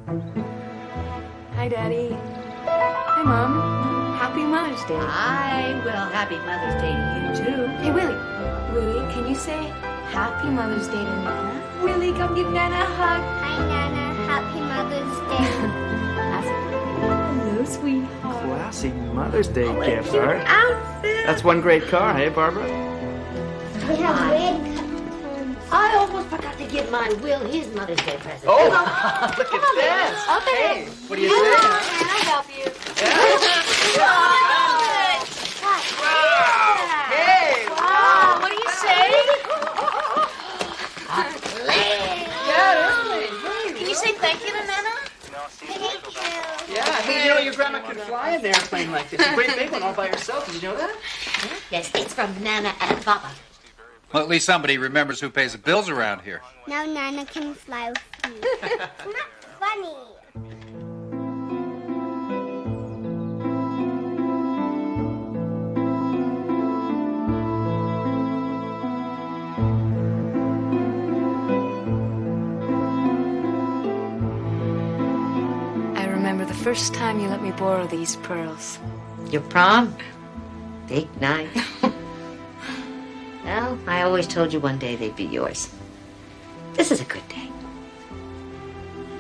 Hi, Daddy. Hi, Mom. Happy Mother's Day. Hi. Well, happy Mother's Day to you, too. Hey, Willie. Willie, can you say Happy Mother's Day to Nana? Willie, come give Nana a hug. Hi, Nana. Happy Mother's Day. Hello, sweetheart. Classy Mother's Day gift, Cute Art. outfit. That's one great car, hey, Barbara? We have red curtains. I almost forgot to give my Will his Mother's Day present. Oh, look at this. Okay. Hey, what do you say? Can I help you? Hey! Wow, what do you say? Can you say thank you to Nana? Thank you. Yeah, hey, you know your grandma could fly an airplane like this. A great big one all by herself. Did you know that? Yes, it's from Nana and Papa. Well, at least somebody remembers who pays the bills around here. Now Nana can fly with me. It's not funny. I remember the first time you let me borrow these pearls. Your prom? Big night. Well, I always told you one day they'd be yours. This is a good day.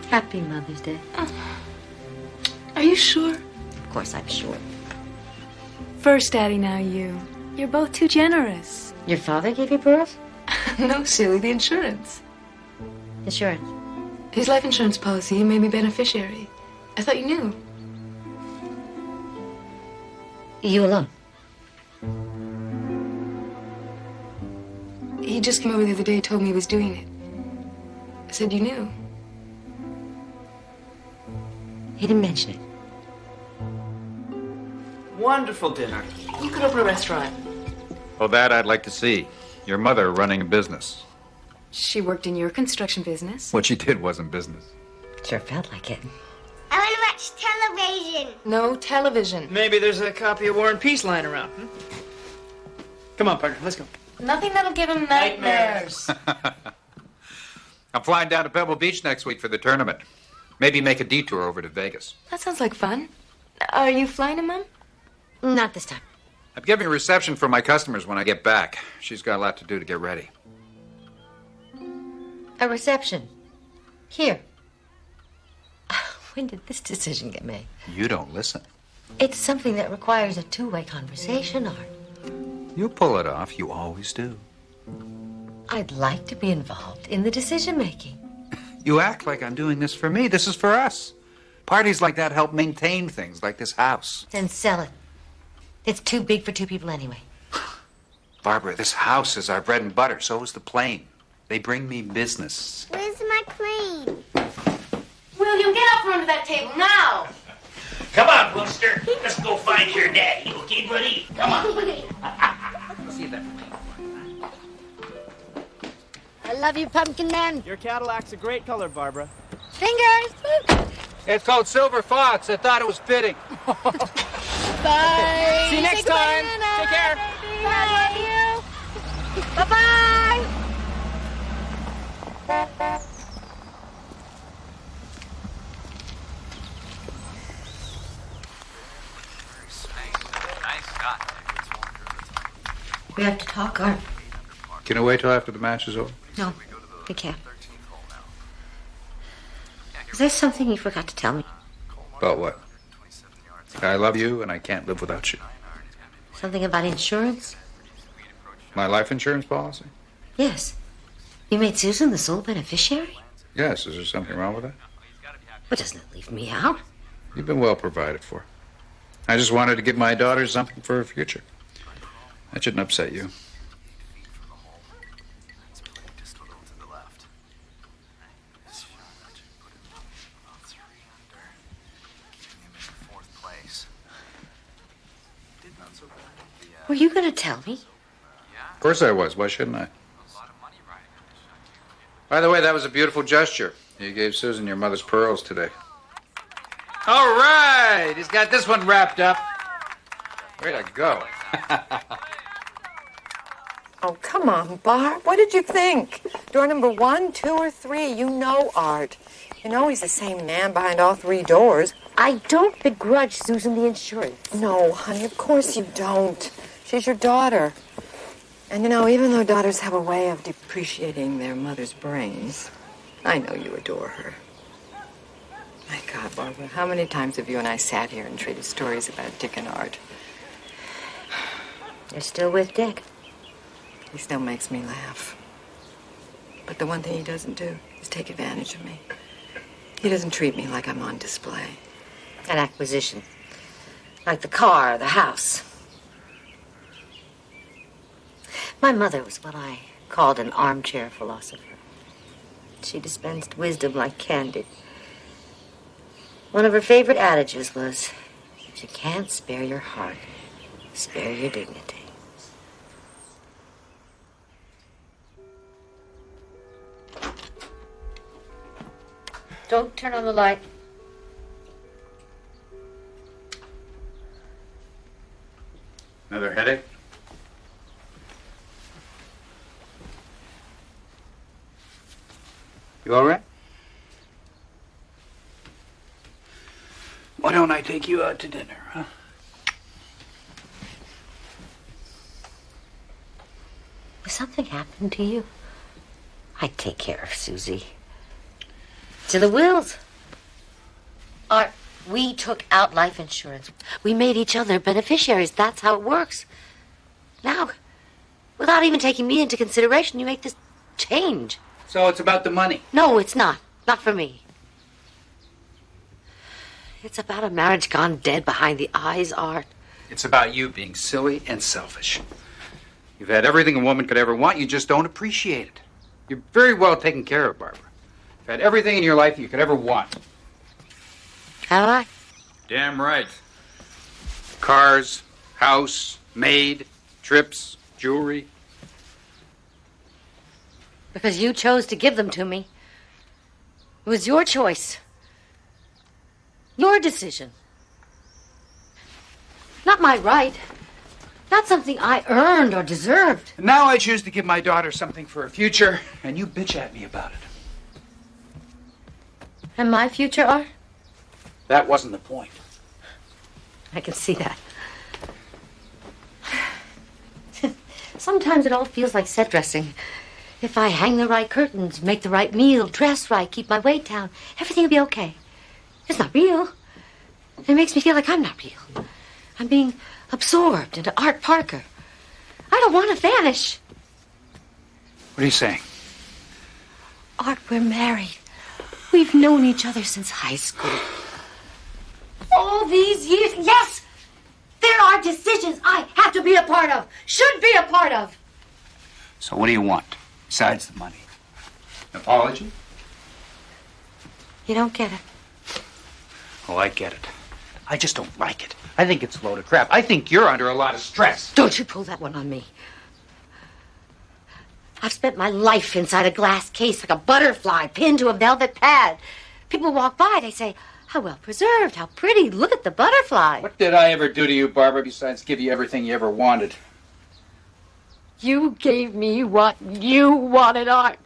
Happy Mother's Day. Are you sure? Of course, I'm sure. First, Daddy, now you. You're both too generous. Your father gave you pearls? No, silly, the insurance. Insurance. His life insurance policy, he made me beneficiary. I thought you knew. You alone? He just came over the other day and told me he was doing it. I said you knew. He didn't mention it. Wonderful dinner. You could open a restaurant. Well, that I'd like to see. Your mother running a business. She worked in your construction business. What she did wasn't business. Sure felt like it. I want to watch television. No television. Maybe there's a copy of War and Peace lying around. Come on, partner, let's go. Nothing that'll give him nightmares. I'm flying down to Pebble Beach next week for the tournament. Maybe make a detour over to Vegas. That sounds like fun. Are you flying him, Mom? Not this time. I'm giving a reception for my customers when I get back. She's got a lot to do to get ready. A reception. Here. When did this decision get made? You don't listen. It's something that requires a two-way conversation, Art. You pull it off. You always do. I'd like to be involved in the decision-making. You act like I'm doing this for me. This is for us. Parties like that help maintain things like this house. Then sell it. It's too big for two people anyway. Barbara, this house is our bread and butter. So is the plane. They bring me business. Where's my plane? William, get up from under that table now. Come on, Wooster. Let's go find your daddy, okay, buddy? Come on. See that. I love you, Pumpkin Man. Your Cadillac's a great color, Barbara. Fingers. It's called Silver Fox. I thought it was fitting. Bye. See you next time. Take care. I love you. Bye-bye. We have to talk, Art. Can I wait till after the match is over? No, we can't. Is there something you forgot to tell me? About what? I love you and I can't live without you. Something about insurance? My life insurance policy? Yes. You made Susan the sole beneficiary? Yes. Is there something wrong with that? But doesn't it leave me out? You've been well provided for. I just wanted to give my daughter something for her future. That shouldn't upset you. Were you going to tell me? Of course I was. Why shouldn't I? By the way, that was a beautiful gesture. You gave Susan your mother's pearls today. All right. He's got this one wrapped up. Way to go. Oh, come on, Bart. What did you think? Door number 1, 2, or 3? You know Art. You know he's the same man behind all three doors. I don't begrudge Susan the insurance. No, honey, of course you don't. She's your daughter. And you know, even though daughters have a way of depreciating their mother's brains, I know you adore her. My God, Barbara, how many times have you and I sat here and traded stories about Dick and Art? You're still with Dick. He still makes me laugh. But the one thing he doesn't do is take advantage of me. He doesn't treat me like I'm on display. An acquisition. Like the car, the house. My mother was what I called an armchair philosopher. She dispensed wisdom like candy. One of her favorite adages was, if you can't spare your heart, spare your dignity. Don't turn on the light. Another headache? You all right? Why don't I take you out to dinner, huh? If something happened to you, I'd take care of Susie. To the wills. Art, we took out life insurance. We made each other beneficiaries. That's how it works. Now, without even taking me into consideration, you make this change. So it's about the money. No, it's not. Not for me. It's about a marriage gone dead behind the eyes, Art. It's about you being silly and selfish. You've had everything a woman could ever want. You just don't appreciate it. You're very well taken care of, Barbara. You've had everything in your life you could ever want. Have I? Damn right. Cars, house, maid, trips, jewelry. Because you chose to give them to me. It was your choice. Your decision. Not my right. Not something I earned or deserved. And now I choose to give my daughter something for her future, and you bitch at me about it. And my future, Art? That wasn't the point. I can see that. Sometimes it all feels like set dressing. If I hang the right curtains, make the right meal, dress right, keep my weight down, everything will be okay. It's not real. It makes me feel like I'm not real. I'm being absorbed into Art Parker. I don't want to vanish. What are you saying? Art, we're married. We've known each other since high school. All these years, yes! There are decisions I have to be a part of, should be a part of. So what do you want, besides the money? An apology? You don't get it. Oh, I get it. I just don't like it. I think it's a load of crap. I think you're under a lot of stress. Don't you pull that one on me. I've spent my life inside a glass case like a butterfly pinned to a velvet pad. People walk by, they say, how well preserved, how pretty, look at the butterfly. What did I ever do to you, Barbara, besides give you everything you ever wanted? You gave me what you wanted, Art.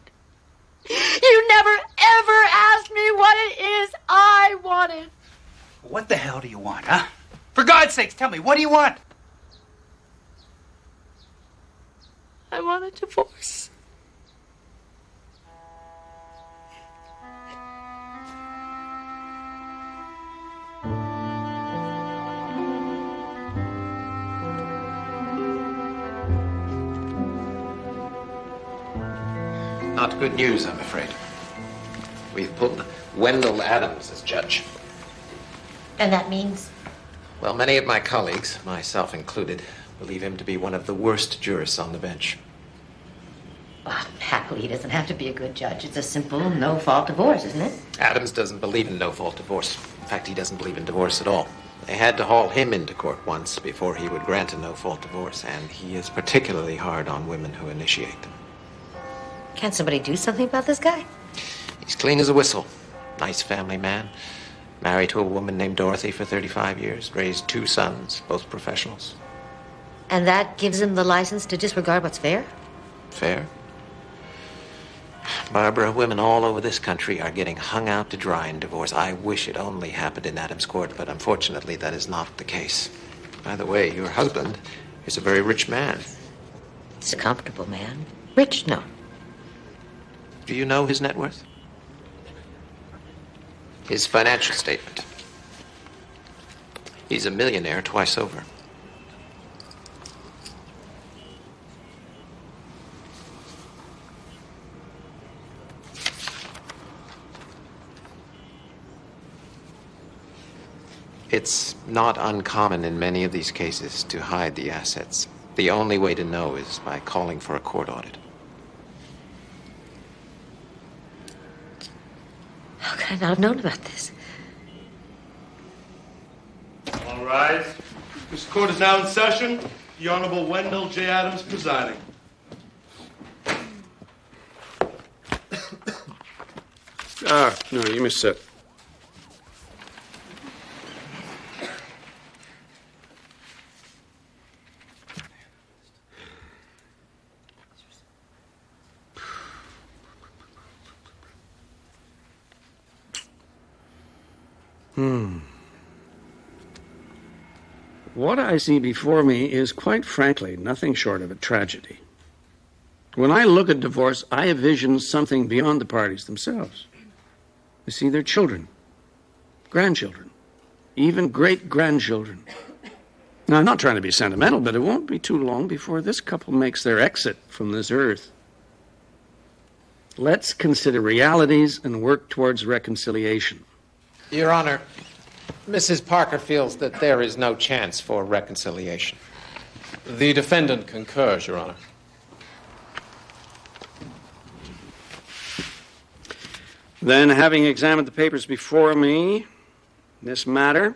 You never, ever asked me what it is I wanted. What the hell do you want, huh? For God's sakes, tell me, what do you want? I want a divorce. Not good news, I'm afraid. We've pulled Wendell Adams as judge. And that means? Well, many of my colleagues, myself included, believe him to be one of the worst jurists on the bench. Well, happily, he doesn't have to be a good judge. It's a simple, no-fault divorce, isn't it? Adams doesn't believe in no-fault divorce. In fact, he doesn't believe in divorce at all. They had to haul him into court once before he would grant a no-fault divorce, and he is particularly hard on women who initiate them. Can't somebody do something about this guy? He's clean as a whistle. Nice family man. Married to a woman named Dorothy for 35 years. Raised 2 sons, both professionals. And that gives him the license to disregard what's fair? Fair? Barbara, women all over this country are getting hung out to dry in divorce. I wish it only happened in Adam's Court, but unfortunately that is not the case. By the way, your husband is a very rich man. He's a comfortable man. Rich, no. Do you know his net worth? His financial statement. He's a millionaire twice over. It's not uncommon in many of these cases to hide the assets. The only way to know is by calling for a court audit. How could I not have known about this? All rise. This court is now in session. The Honorable Wendell J. Adams presiding. No, you may sit. What I see before me is, quite frankly, nothing short of a tragedy. When I look at divorce, I envision something beyond the parties themselves. I see their children, grandchildren, even great-grandchildren. Now, I'm not trying to be sentimental, but it won't be too long before this couple makes their exit from this earth. Let's consider realities and work towards reconciliation. Your Honor, Mrs. Parker feels that there is no chance for reconciliation. The defendant concurs, Your Honor. Then, having examined the papers before me, in this matter,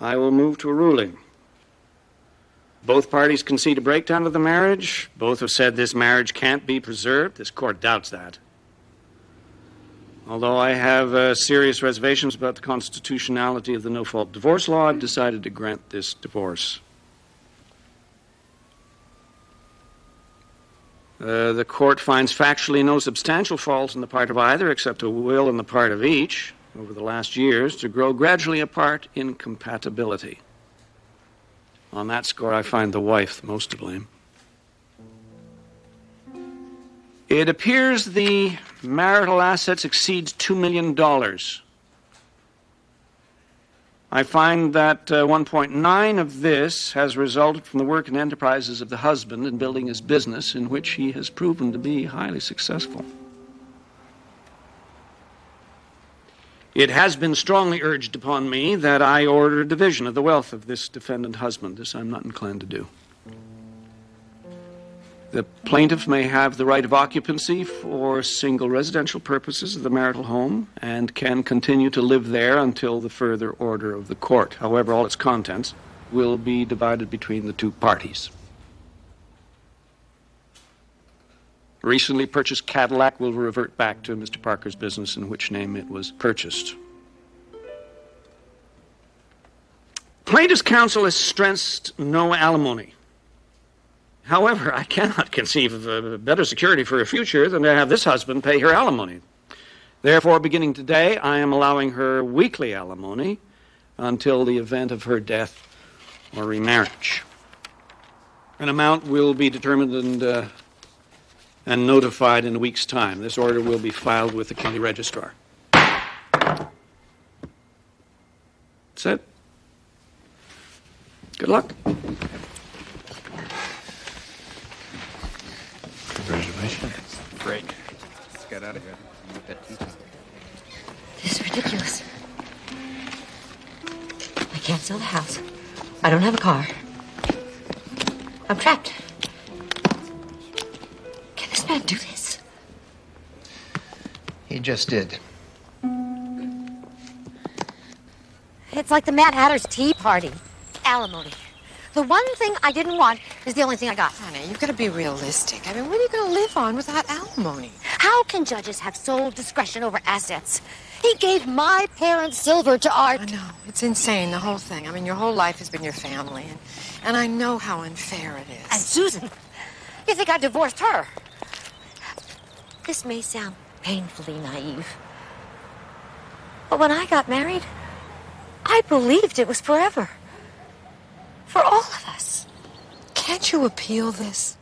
I will move to a ruling. Both parties concede a breakdown of the marriage. Both have said this marriage can't be preserved. This court doubts that. Although I have serious reservations about the constitutionality of the no-fault divorce law, I've decided to grant this divorce. The court finds factually no substantial fault on the part of either, except a will on the part of each, over the last years, to grow gradually apart in compatibility. On that score, I find the wife the most to blame. It appears the marital assets exceeds $2 million. I find that 1.9 of this has resulted from the work and enterprises of the husband in building his business, in which he has proven to be highly successful. It has been strongly urged upon me that I order a division of the wealth of this defendant husband. This I'm not inclined to do. The plaintiff may have the right of occupancy for single residential purposes of the marital home and can continue to live there until the further order of the court. However, all its contents will be divided between the two parties. Recently purchased Cadillac will revert back to Mr. Parker's business, in which name it was purchased. Plaintiff's counsel has stressed no alimony. However, I cannot conceive of a better security for her future than to have this husband pay her alimony. Therefore, beginning today, I am allowing her weekly alimony until the event of her death or remarriage. An amount will be determined and notified in a week's time. This order will be filed with the county registrar. That's it. Good luck. Congratulations. Great. Let's get out of here. This is ridiculous. I can't sell the house. I don't have a car. I'm trapped. Can this man do this? He just did. It's like the Mad Hatter's tea party. Alimony. The one thing I didn't want is the only thing I got. Honey, you've got to be realistic. I mean, what are you going to live on without alimony? How can judges have sole discretion over assets? He gave my parents silver to Art. I know. It's insane, the whole thing. I mean, your whole life has been your family, and I know how unfair it is. And Susan, you think I divorced her? This may sound painfully naive. But when I got married, I believed it was forever. For all of us. Can't you appeal this?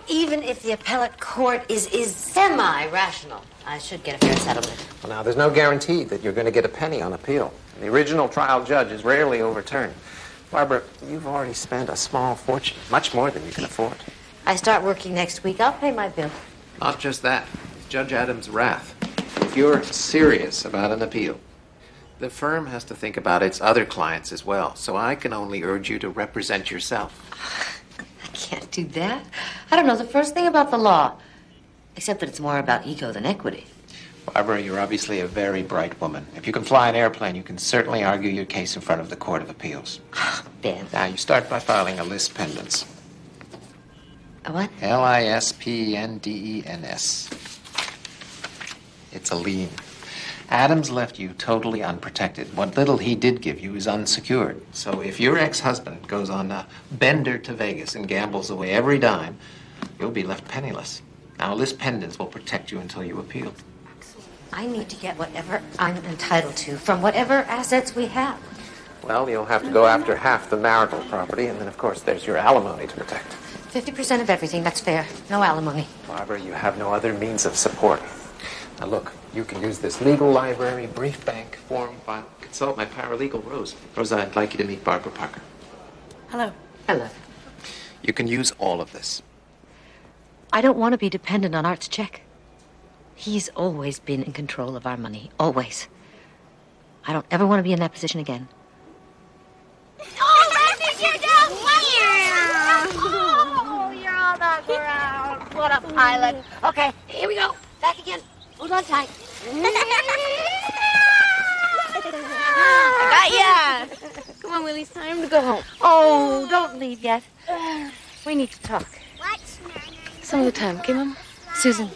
Even if the appellate court is semi-rational, I should get a fair settlement. Well, now, there's no guarantee that you're going to get a penny on appeal. The original trial judge is rarely overturned. Barbara, you've already spent a small fortune, much more than you can afford. I start working next week. I'll pay my bill. Not just that. Judge Adams' wrath. If you're serious about an appeal, the firm has to think about its other clients as well. So I can only urge you to represent yourself. I can't do that. I don't know the first thing about the law, except that it's more about ego than equity. Barbara, you're obviously a very bright woman. If you can fly an airplane, you can certainly argue your case in front of the Court of Appeals. Ben. Now, you start by filing a lis pendens. A what? Lispendens. It's a lien. Adams left you totally unprotected. What little he did give you is unsecured. So if your ex-husband goes on a bender to Vegas and gambles away every dime, you'll be left penniless. Now, lis pendens will protect you until you appeal. I need to get whatever I'm entitled to from whatever assets we have. Well, you'll have to go after half the marital property, and then, of course, there's your alimony to protect. 50% of everything, that's fair. No alimony. Barbara, you have no other means of support. Now, look, you can use this legal library, brief bank, form, file. Consult my paralegal, Rose. Rosa, I'd like you to meet Barbara Parker. Hello. Hello. You can use all of this. I don't want to be dependent on Art's check. He's always been in control of our money. Always. I don't ever want to be in that position again. Oh, Randy, you're down here! Oh, you're on the ground. What a pilot. Okay, here we go. Back again. Hold on tight. I got ya. Come on, Willie, it's time to go home. Oh, don't leave yet. We need to talk. What? Some other time, okay, Mom? Susan.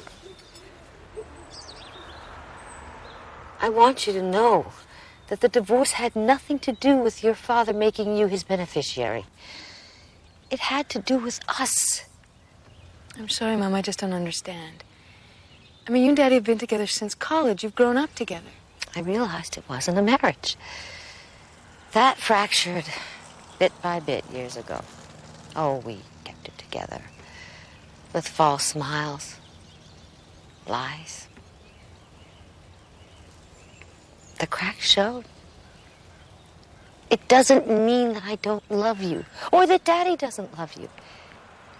I want you to know that the divorce had nothing to do with your father making you his beneficiary. It had to do with us. I'm sorry, Mom, I just don't understand. I mean, you and Daddy have been together since college. You've grown up together. I realized it wasn't a marriage. That fractured bit by bit years ago. Oh, we kept it together. With false smiles, lies. The cracks showed. It doesn't mean that I don't love you or that Daddy doesn't love you.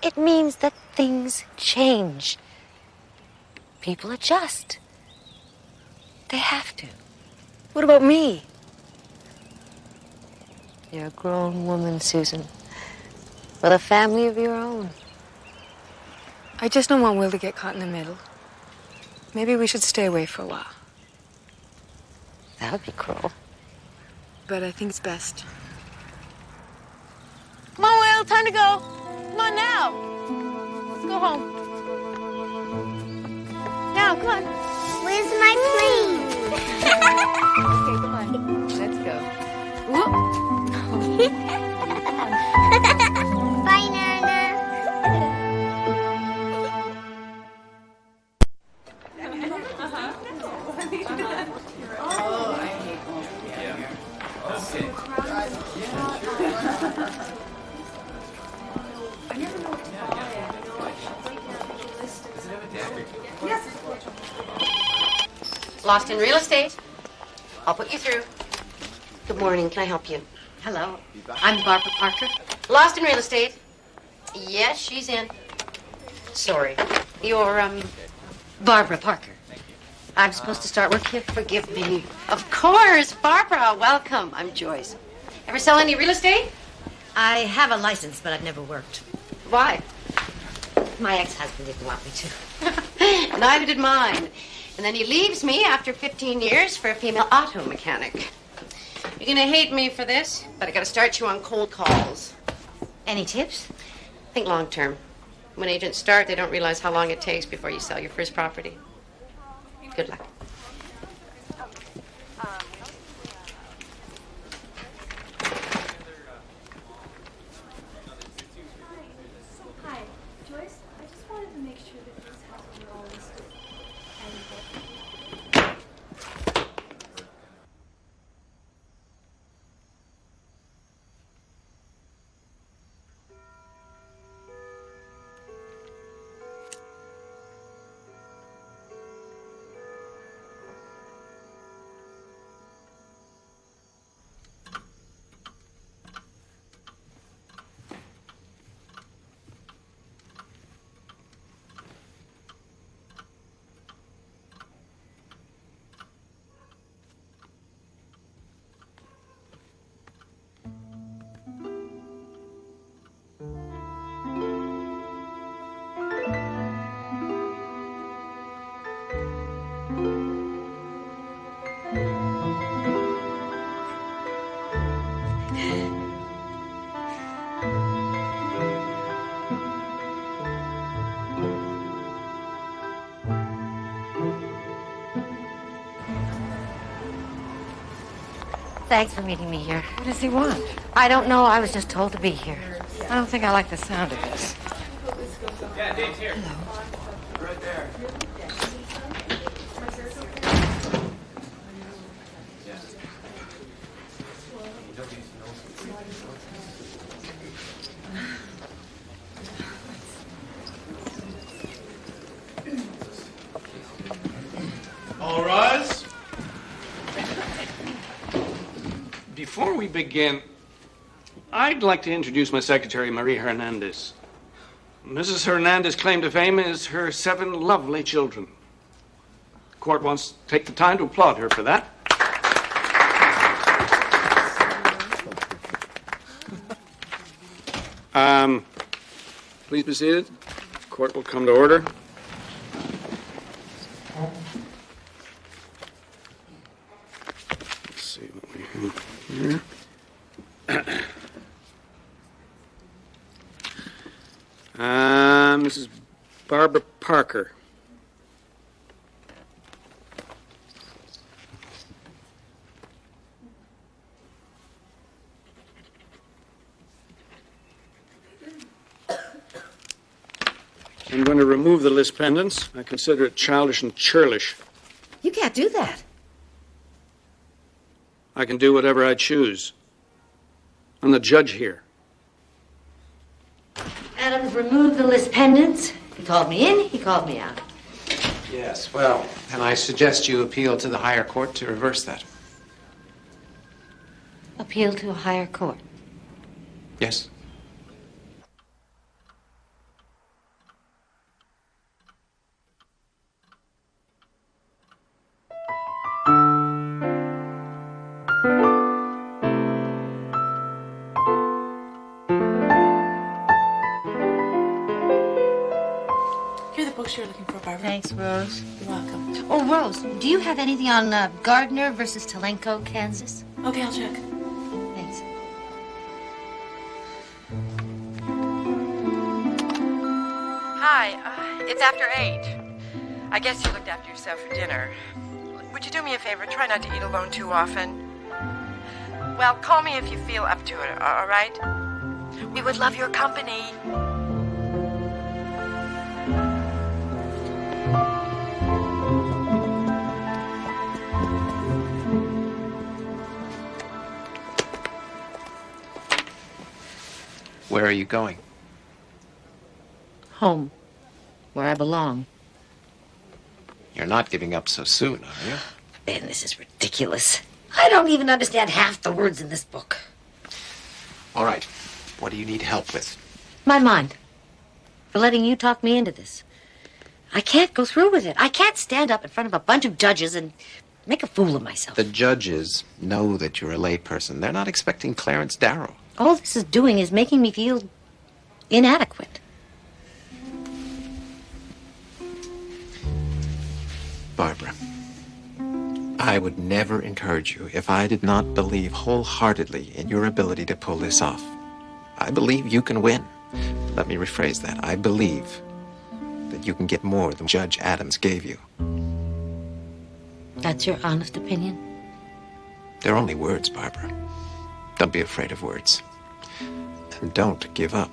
It means that things change. People adjust. They have to. What about me? You're a grown woman, Susan, with a family of your own. I just don't want Will to get caught in the middle. Maybe we should stay away for a while. That would be cruel. But I think it's best. Come on, Will, time to go. Come on now. Let's go home. Now, come on. Where's my plane? Okay, come on. Let's go. Whoop. Bye, Nana. Lost in real estate. I'll put you through. Good morning. Can I help you? Hello. I'm Barbara Parker. Lost in real estate. Yes, she's in. Sorry. You're, Barbara Parker. I'm supposed to start work here? Forgive me. Of course. Barbara, welcome. I'm Joyce. Ever sell any real estate? I have a license, but I've never worked. Why? My ex-husband didn't want me to. Neither did mine. And then he leaves me after 15 years for a female auto mechanic. You're gonna hate me for this, but I gotta start you on cold calls. Any tips? Think long term. When agents start, they don't realize how long it takes before you sell your first property. Good luck. Hi, Joyce. I just wanted to make sure that these houses are all listed. Thanks for meeting me here. What does he want? I don't know. I was just told to be here. I don't think I like the sound of this. Yeah, Dave's here. Right there. All rise. Before we begin, I'd like to introduce my secretary, Marie Hernandez. Mrs. Hernandez's claim to fame is her 7 lovely children. The court wants to take the time to applaud her for that. Please be seated. The court will come to order. Let's see what we have here. Mrs. Barbara Parker. I'm going to remove the list pendants. I consider it childish and churlish. You can't do that. I can do whatever I choose. I'm the judge here. Adams removed the list pendants. He called me in, he called me out. Yes, well, then I suggest you appeal to the higher court to reverse that. Appeal to a higher court. Yes? Here are the books you're looking for, Barbara. Thanks, Rose. You're welcome. Oh, Rose, do you have anything on Gardner versus Telenko, Kansas? Okay, I'll check. Thanks. Hi, it's after 8. I guess you looked after yourself for dinner. Would you do me a favor? Try not to eat alone too often. Well, call me if you feel up to it, all right? We would love your company. Where are you going? Home, where I belong. You're not giving up so soon, are you? Ben, this is ridiculous. I don't even understand half the words in this book. All right. What do you need help with? My mind. For letting you talk me into this. I can't go through with it. I can't stand up in front of a bunch of judges and make a fool of myself. The judges know that you're a layperson. They're not expecting Clarence Darrow. All this is doing is making me feel inadequate. Barbara, I would never encourage you if I did not believe wholeheartedly in your ability to pull this off. I believe you can win. Let me rephrase that. I believe that you can get more than Judge Adams gave you. That's your honest opinion? They're only words, Barbara. Don't be afraid of words. And don't give up.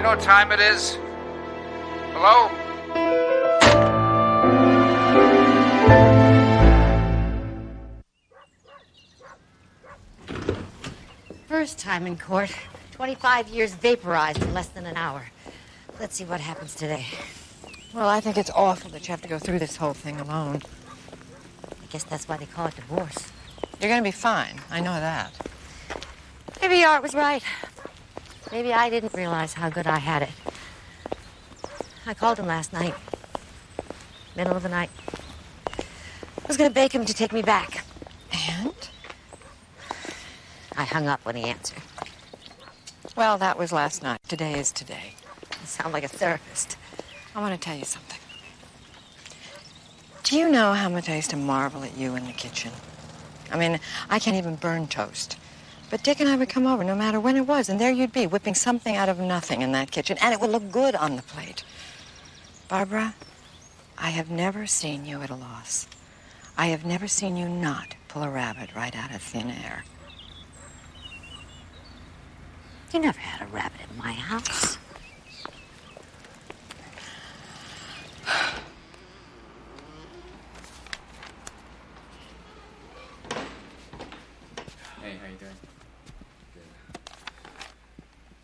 What time it is? Hello? time in court. 25 years vaporized in less than an hour. Let's see what happens today. Well, I think it's awful that you have to go through this whole thing alone. I guess that's why they call it divorce. You're going to be fine. I know that. Maybe Art was right. Maybe I didn't realize how good I had it. I called him last night. Middle of the night. I was going to beg him to take me back. And? I hung up when he answered. Well, that was last night. Today is today. You sound like a therapist. I want to tell you something. Do you know how much I used to marvel at you in the kitchen? I mean, I can't even burn toast. But Dick and I would come over no matter when it was, and there you'd be, whipping something out of nothing in that kitchen, and it would look good on the plate. Barbara, I have never seen you at a loss. I have never seen you not pull a rabbit right out of thin air. You never had a rabbit in my house. Hey, how you doing? Good.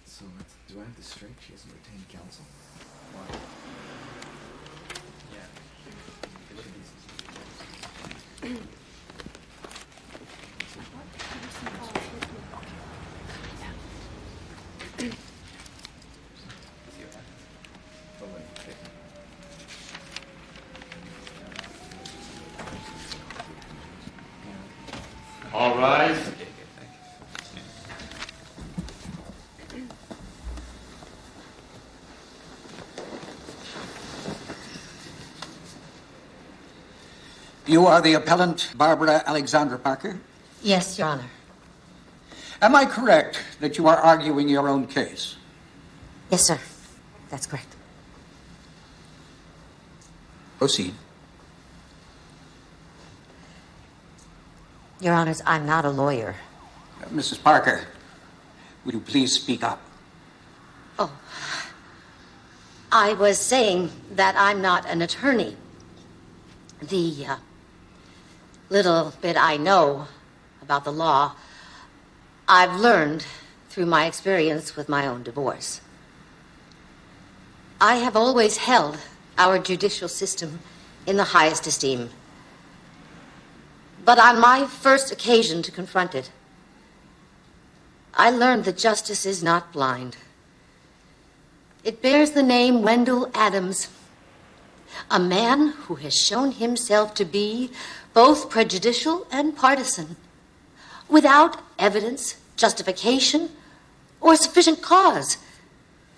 So, do I have this straight? She hasn't retained counsel? Why? Yeah. It should be. All rise. You are the appellant, Barbara Alexandra Parker? Yes, Your Honor. Am I correct that you are arguing your own case? Yes, sir. That's correct. Proceed. Your Honors, I'm not a lawyer. Mrs. Parker, will you please speak up? Oh. I was saying that I'm not an attorney. The little bit I know about the law, I've learned through my experience with my own divorce. I have always held our judicial system in the highest esteem. But on my first occasion to confront it, I learned that justice is not blind. It bears the name Wendell Adams, a man who has shown himself to be both prejudicial and partisan, without evidence, justification, or sufficient cause.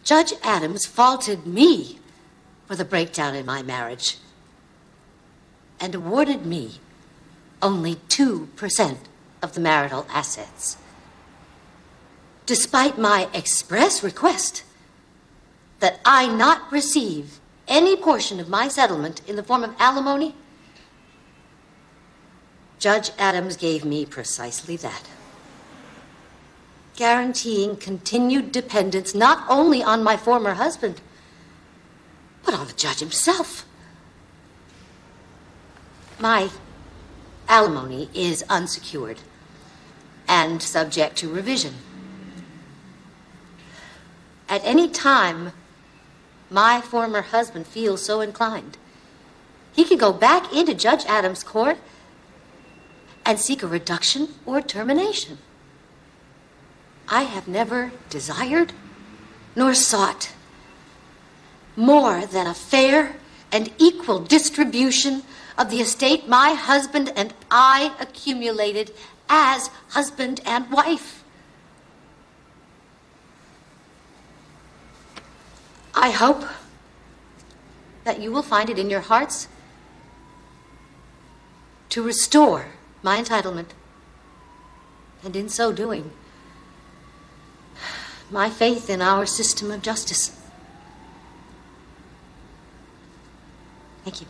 Judge Adams faulted me for the breakdown in my marriage and awarded me only 2% of the marital assets. Despite my express request that I not receive any portion of my settlement in the form of alimony, Judge Adams gave me precisely that, guaranteeing continued dependence not only on my former husband, but on the judge himself. My alimony is unsecured and subject to revision. At any time my former husband feels so inclined, he can go back into Judge Adams' court and seek a reduction or termination. I have never desired nor sought more than a fair and equal distribution of the estate my husband and I accumulated as husband and wife. I hope that you will find it in your hearts to restore my entitlement, and in so doing, my faith in our system of justice. Thank you.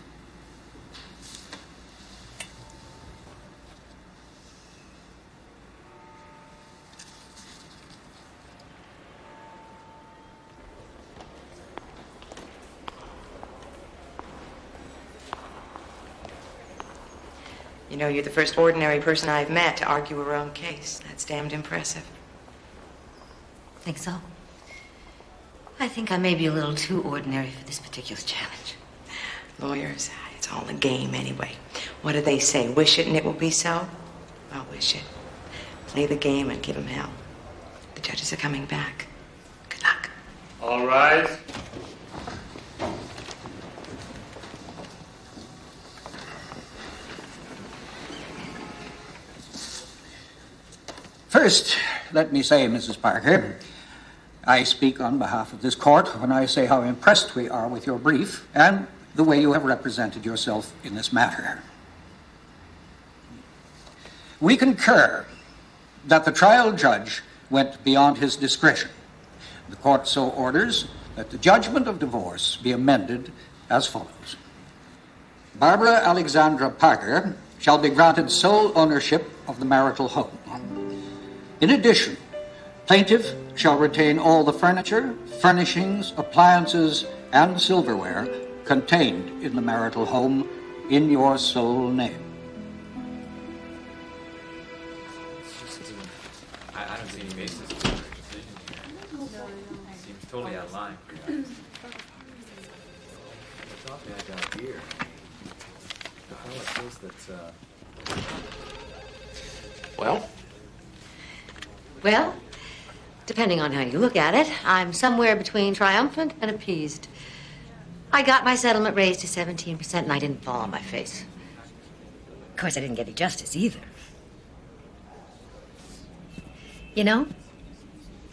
You know, you're the first ordinary person I've met to argue her own case. That's damned impressive. Think so? I think I may be a little too ordinary for this particular challenge. Lawyers, it's all a game anyway. What do they say? Wish it and it will be so? I'll wish it. Play the game and give them hell. The judges are coming back. Good luck. All rise. First, let me say, Mrs. Parker, I speak on behalf of this court when I say how impressed we are with your brief and the way you have represented yourself in this matter. We concur that the trial judge went beyond his discretion. The court so orders that the judgment of divorce be amended as follows. Barbara Alexandra Parker shall be granted sole ownership of the marital home. In addition, plaintiff shall retain all the furniture, furnishings, appliances, and silverware contained in the marital home in your sole name. I don't see any basis for your decision here. Seems totally out of line. The coffee I got here. The fellow says that, Well? Well, depending on how you look at it, I'm somewhere between triumphant and appeased. I got my settlement raised to 17% and I didn't fall on my face. Of course, I didn't get any justice either. You know,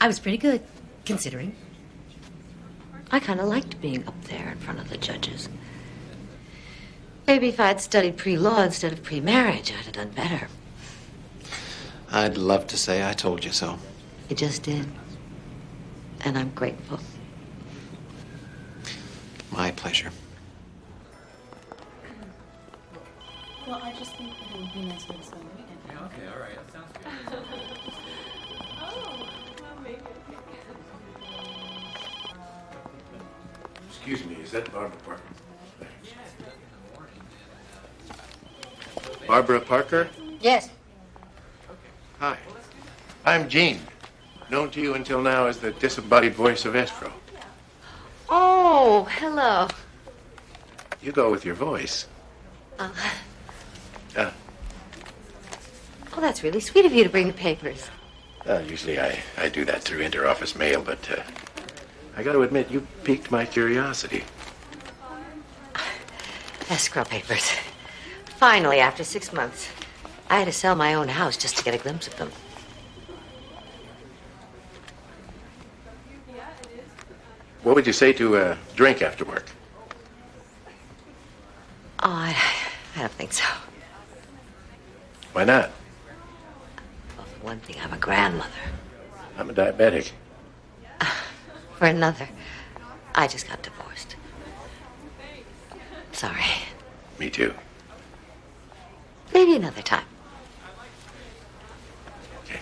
I was pretty good, considering. I kind of liked being up there in front of the judges. Maybe if I'd studied pre-law instead of pre-marriage, I'd have done better. I'd love to say I told you so. You just did. And I'm grateful. My pleasure. Well, I just think that it would be nice for us to spend the weekend. Yeah, okay, all right. That sounds good. Oh, well, maybe. Excuse me, is that Barbara Parker? Barbara Parker? Yes. Hi. I'm Gene, known to you until now as the disembodied voice of escrow. Oh, hello. You go with your voice. Oh, that's really sweet of you to bring the papers. Usually I do that through interoffice mail, but I got to admit, you piqued my curiosity. Escrow papers. Finally, after 6 months, I had to sell my own house just to get a glimpse of them. What would you say to a drink after work? Oh, I don't think so. Why not? Well, for one thing, I'm a grandmother. I'm a diabetic. For another, I just got divorced. Sorry. Me too. Maybe another time. Okay.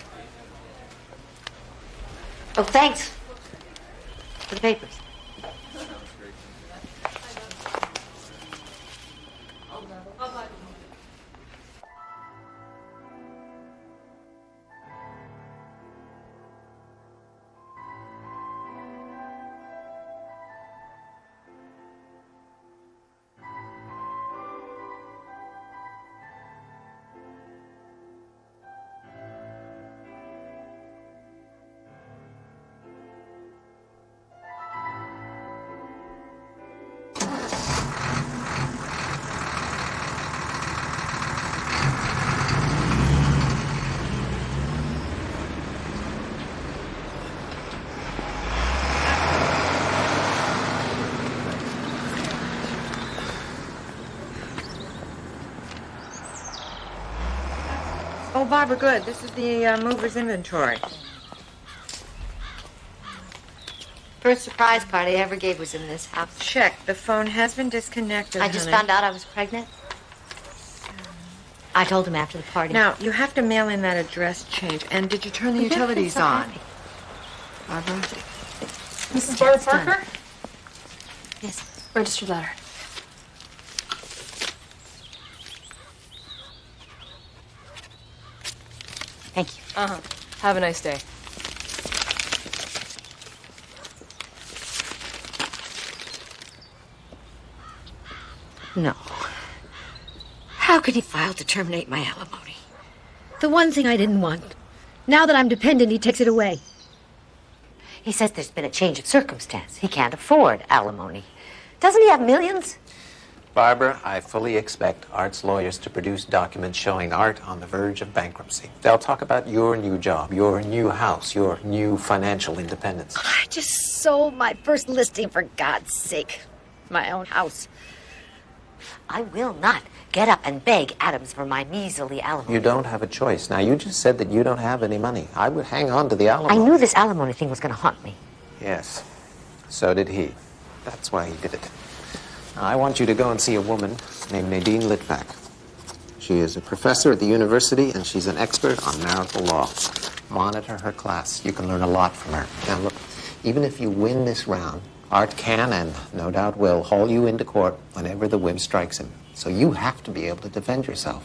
Oh, thanks for the papers. Oh, Barbara, good. This is the mover's inventory. First surprise party I ever gave was in this house. Check. The phone has been disconnected, I just honey. found out I was pregnant. I told him after the party. Now, you have to mail in that address change. And did you turn the utilities on? Barbara? Mrs. Barbara Parker? Yes. Registered letter. Thank you. Have a nice day. No. How could he file to terminate my alimony? The one thing I didn't want. Now that I'm dependent, he takes it away. He says there's been a change of circumstance. He can't afford alimony. Doesn't he have millions? Barbara, I fully expect Art's lawyers to produce documents showing Art on the verge of bankruptcy. They'll talk about your new job, your new house, your new financial independence. I just sold my first listing, for God's sake. My own house. I will not get up and beg Adams for my measly alimony. You don't have a choice. Now, you just said that you don't have any money. I would hang on to the alimony. I knew this alimony thing was going to haunt me. Yes, so did he. That's why he did it. Now, I want you to go and see a woman named Nadine Litvak. She is a professor at the university, and she's an expert on marital law. Monitor her class. You can learn a lot from her. Now, look, even if you win this round, Art can, and no doubt will, haul you into court whenever the whim strikes him. So you have to be able to defend yourself.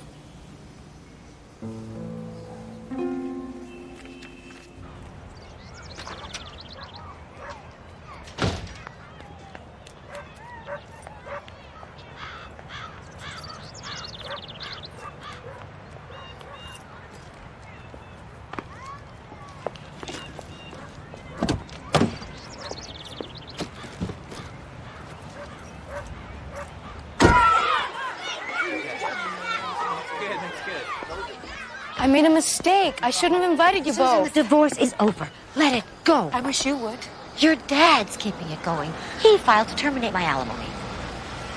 I made a mistake. I shouldn't have invited you Susan, both. the divorce is over. Let it go. I wish you would. Your dad's keeping it going. He filed to terminate my alimony.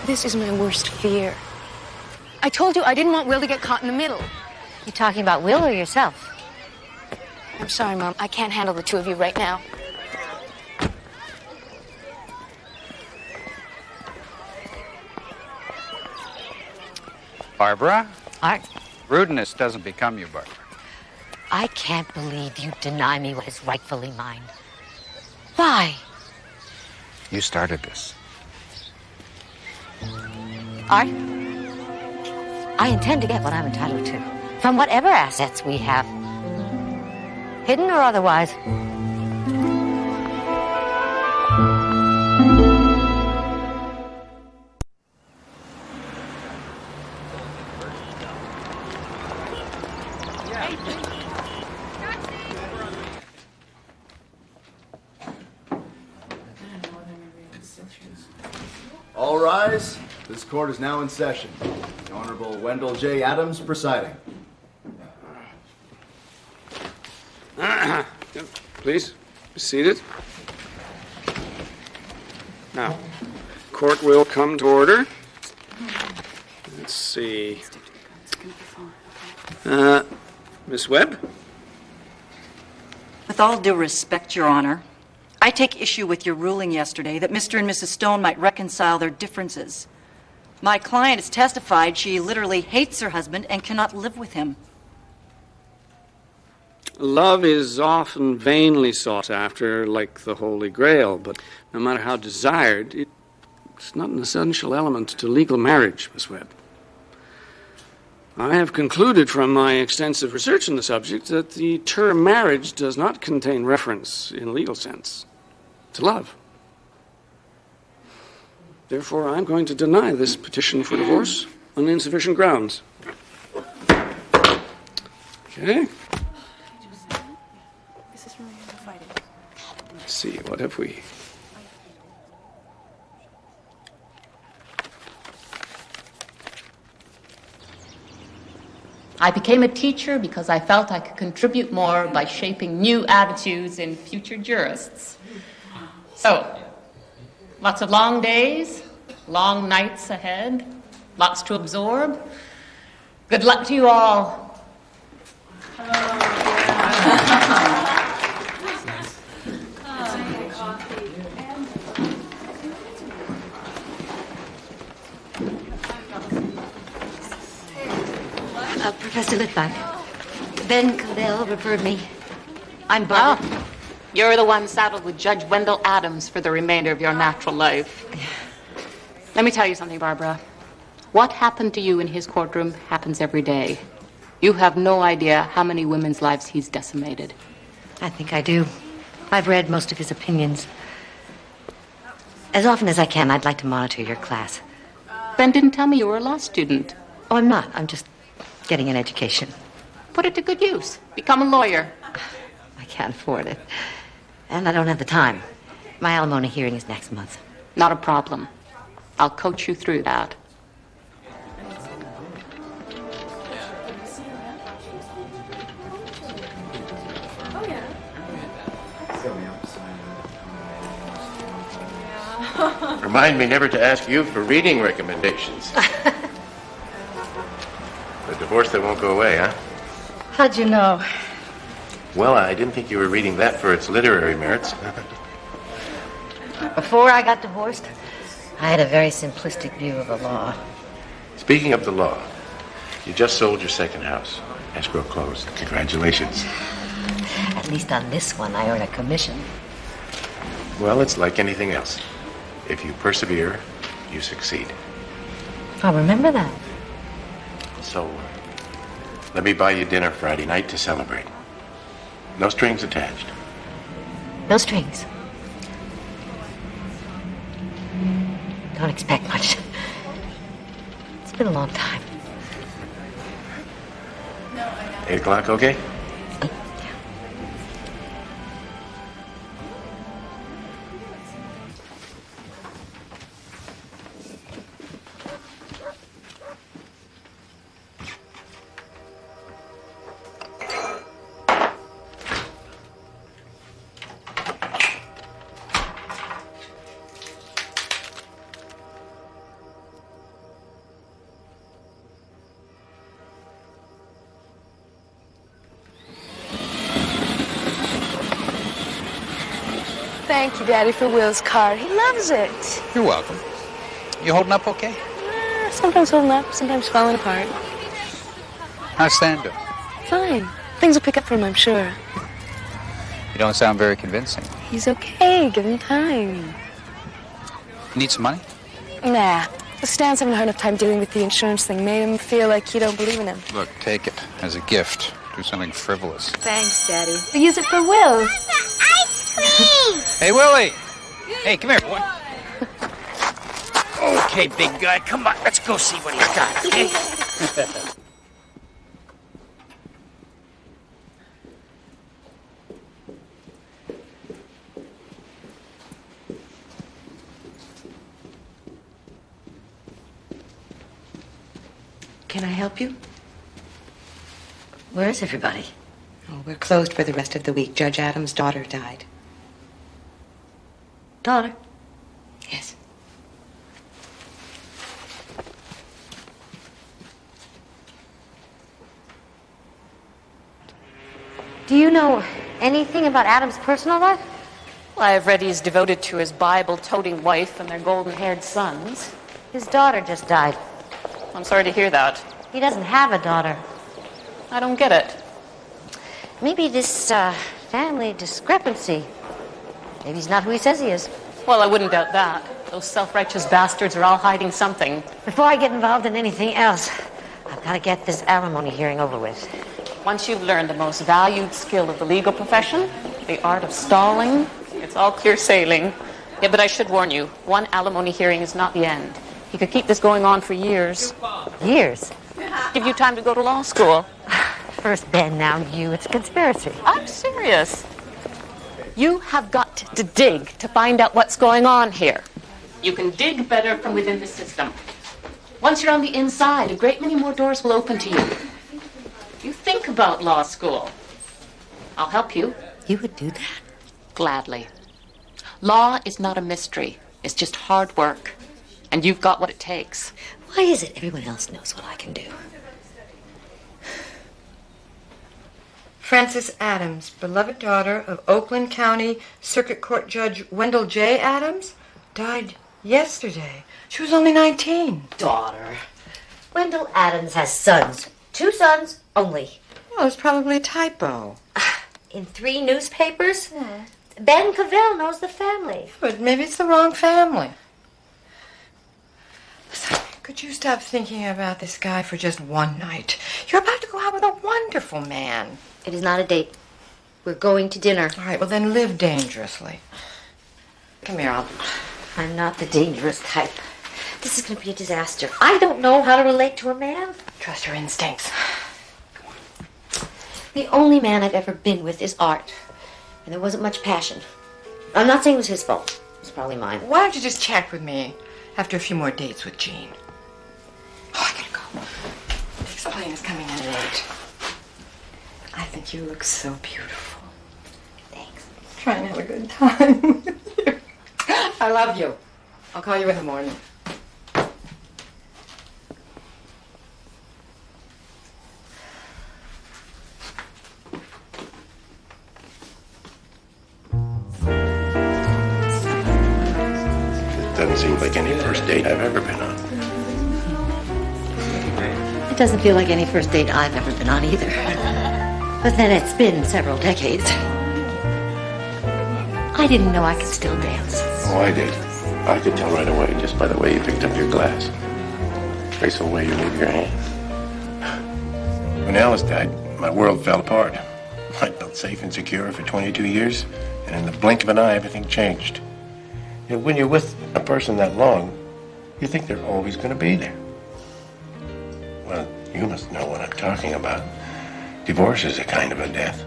This is my worst fear. I told you I didn't want Will to get caught in the middle. You talking about Will or yourself? I'm sorry, Mom. I can't handle the two of you right now. Barbara? Art, Rudeness doesn't become you, Barbara. I can't believe you deny me what is rightfully mine. Why? You started this. Art, I intend to get what I'm entitled to from whatever assets we have, hidden or otherwise. All rise. This court is now in session. The Honorable Wendell J. Adams presiding. Please, be seated. Now, court will come to order. Let's see. Miss Webb? With all due respect, Your Honor, I take issue with your ruling yesterday that Mr. and Mrs. Stone might reconcile their differences. My client has testified she literally hates her husband and cannot live with him. Love is often vainly sought after, like the Holy Grail, but no matter how desired, it's not an essential element to legal marriage, Miss Webb. I have concluded from my extensive research on the subject that the term marriage does not contain reference, in a legal sense, to love. Therefore, I'm going to deny this petition for divorce on insufficient grounds. Okay. Let's see, what have we? I became a teacher because I felt I could contribute more by shaping new attitudes in future jurists. So, lots of long days, long nights ahead, lots to absorb. Good luck to you all. Professor Litvak, Ben Cavell referred me. I'm Barbara. Oh, you're the one saddled with Judge Wendell Adams for the remainder of your natural life. Let me tell you something, Barbara. What happened to you in his courtroom happens every day. You have no idea how many women's lives he's decimated. I think I do. I've read most of his opinions. As often as I can, I'd like to monitor your class. Ben didn't tell me you were a law student. Oh, I'm not. I'm just getting an education. Put it to good use. Become a lawyer. I can't afford it. And I don't have the time. My alimony hearing is next month. Not a problem. I'll coach you through that. Remind me never to ask you for reading recommendations. The divorce that won't go away, huh? How'd you know? Well, I didn't think you were reading that for its literary merits. Before I got divorced, I had a very simplistic view of the law. Speaking of the law, you just sold your second house. Escrow closed. Congratulations. At least on this one, I earn a commission. Well, it's like anything else. If you persevere, you succeed. I'll remember that. So, let me buy you dinner Friday night to celebrate. No strings attached. No strings. Don't expect much. It's been a long time. 8 o'clock, okay? Thank you, Daddy, for Will's card. He loves it. You're welcome. You holding up okay? Sometimes holding up, sometimes falling apart. How's Stan doing? Fine. Things will pick up for him, I'm sure. You don't sound very convincing. He's okay. Give him time. You need some money? Nah. Stan's having a hard enough time dealing with the insurance thing. Made him feel like you don't believe in him. Look, take it as a gift. Do something frivolous. Thanks, Daddy. We'll use it for Will. Hey, Willie! Hey, come here, boy. Okay, big guy, come on. Let's go see what he's got, okay? Can I help you? Where is everybody? Oh, we're closed for the rest of the week. Judge Adams' daughter died. Daughter? Yes. Do you know anything about Adam's personal life? Well, I've read he's devoted to his Bible-toting wife and their golden-haired sons. His daughter just died. I'm sorry to hear that. He doesn't have a daughter. I don't get it. Maybe this family discrepancy. Maybe he's not who he says he is. Well, I wouldn't doubt that. Those self-righteous bastards are all hiding something. Before I get involved in anything else, I've got to get this alimony hearing over with. Once you've learned the most valued skill of the legal profession, the art of stalling, it's all clear sailing. Yeah, but I should warn you, one alimony hearing is not the end. He could keep this going on for years. Years? Give you time to go to law school. First Ben, now you. It's a conspiracy. I'm serious. You have got to dig to find out what's going on here. You can dig better from within the system. Once you're on the inside, a great many more doors will open to you. You think about law school. I'll help you. You would do that? Gladly. Law is not a mystery. It's just hard work. And you've got what it takes. Why is it everyone else knows what I can do? Frances Adams, beloved daughter of Oakland County Circuit Court Judge Wendell J. Adams, died yesterday. She was only 19. Daughter. Wendell Adams has sons. 2 sons only. Well, it's probably a typo. In 3 newspapers? Yeah. Ben Cavell knows the family. But maybe it's the wrong family. Listen, could you stop thinking about this guy for just one night? You're about to go out with a wonderful man. It is not a date. We're going to dinner. All right, well then live dangerously. Come here, I'm not the dangerous type. This is going to be a disaster. I don't know how to relate to a man. Trust your instincts. The only man I've ever been with is Art. And there wasn't much passion. I'm not saying it was his fault. It's probably mine. Why don't you just chat with me after a few more dates with Jean? Oh, I gotta go. This plane is coming in at 8. I think you look so beautiful. Thanks. Trying to have a good time. I love you. I'll call you in the morning. Doesn't seem like any first date I've ever been on. It doesn't feel like any first date I've ever been on either. But then it's been several decades. I didn't know I could still dance. Oh, I did. I could tell right away just by the way you picked up your glass. Trace the way you move your hand. When Alice died, my world fell apart. I felt safe and secure for 22 years, and in the blink of an eye, everything changed. You know, when you're with a person that long, you think they're always going to be there. Well, you must know what I'm talking about. Divorce is a kind of a death.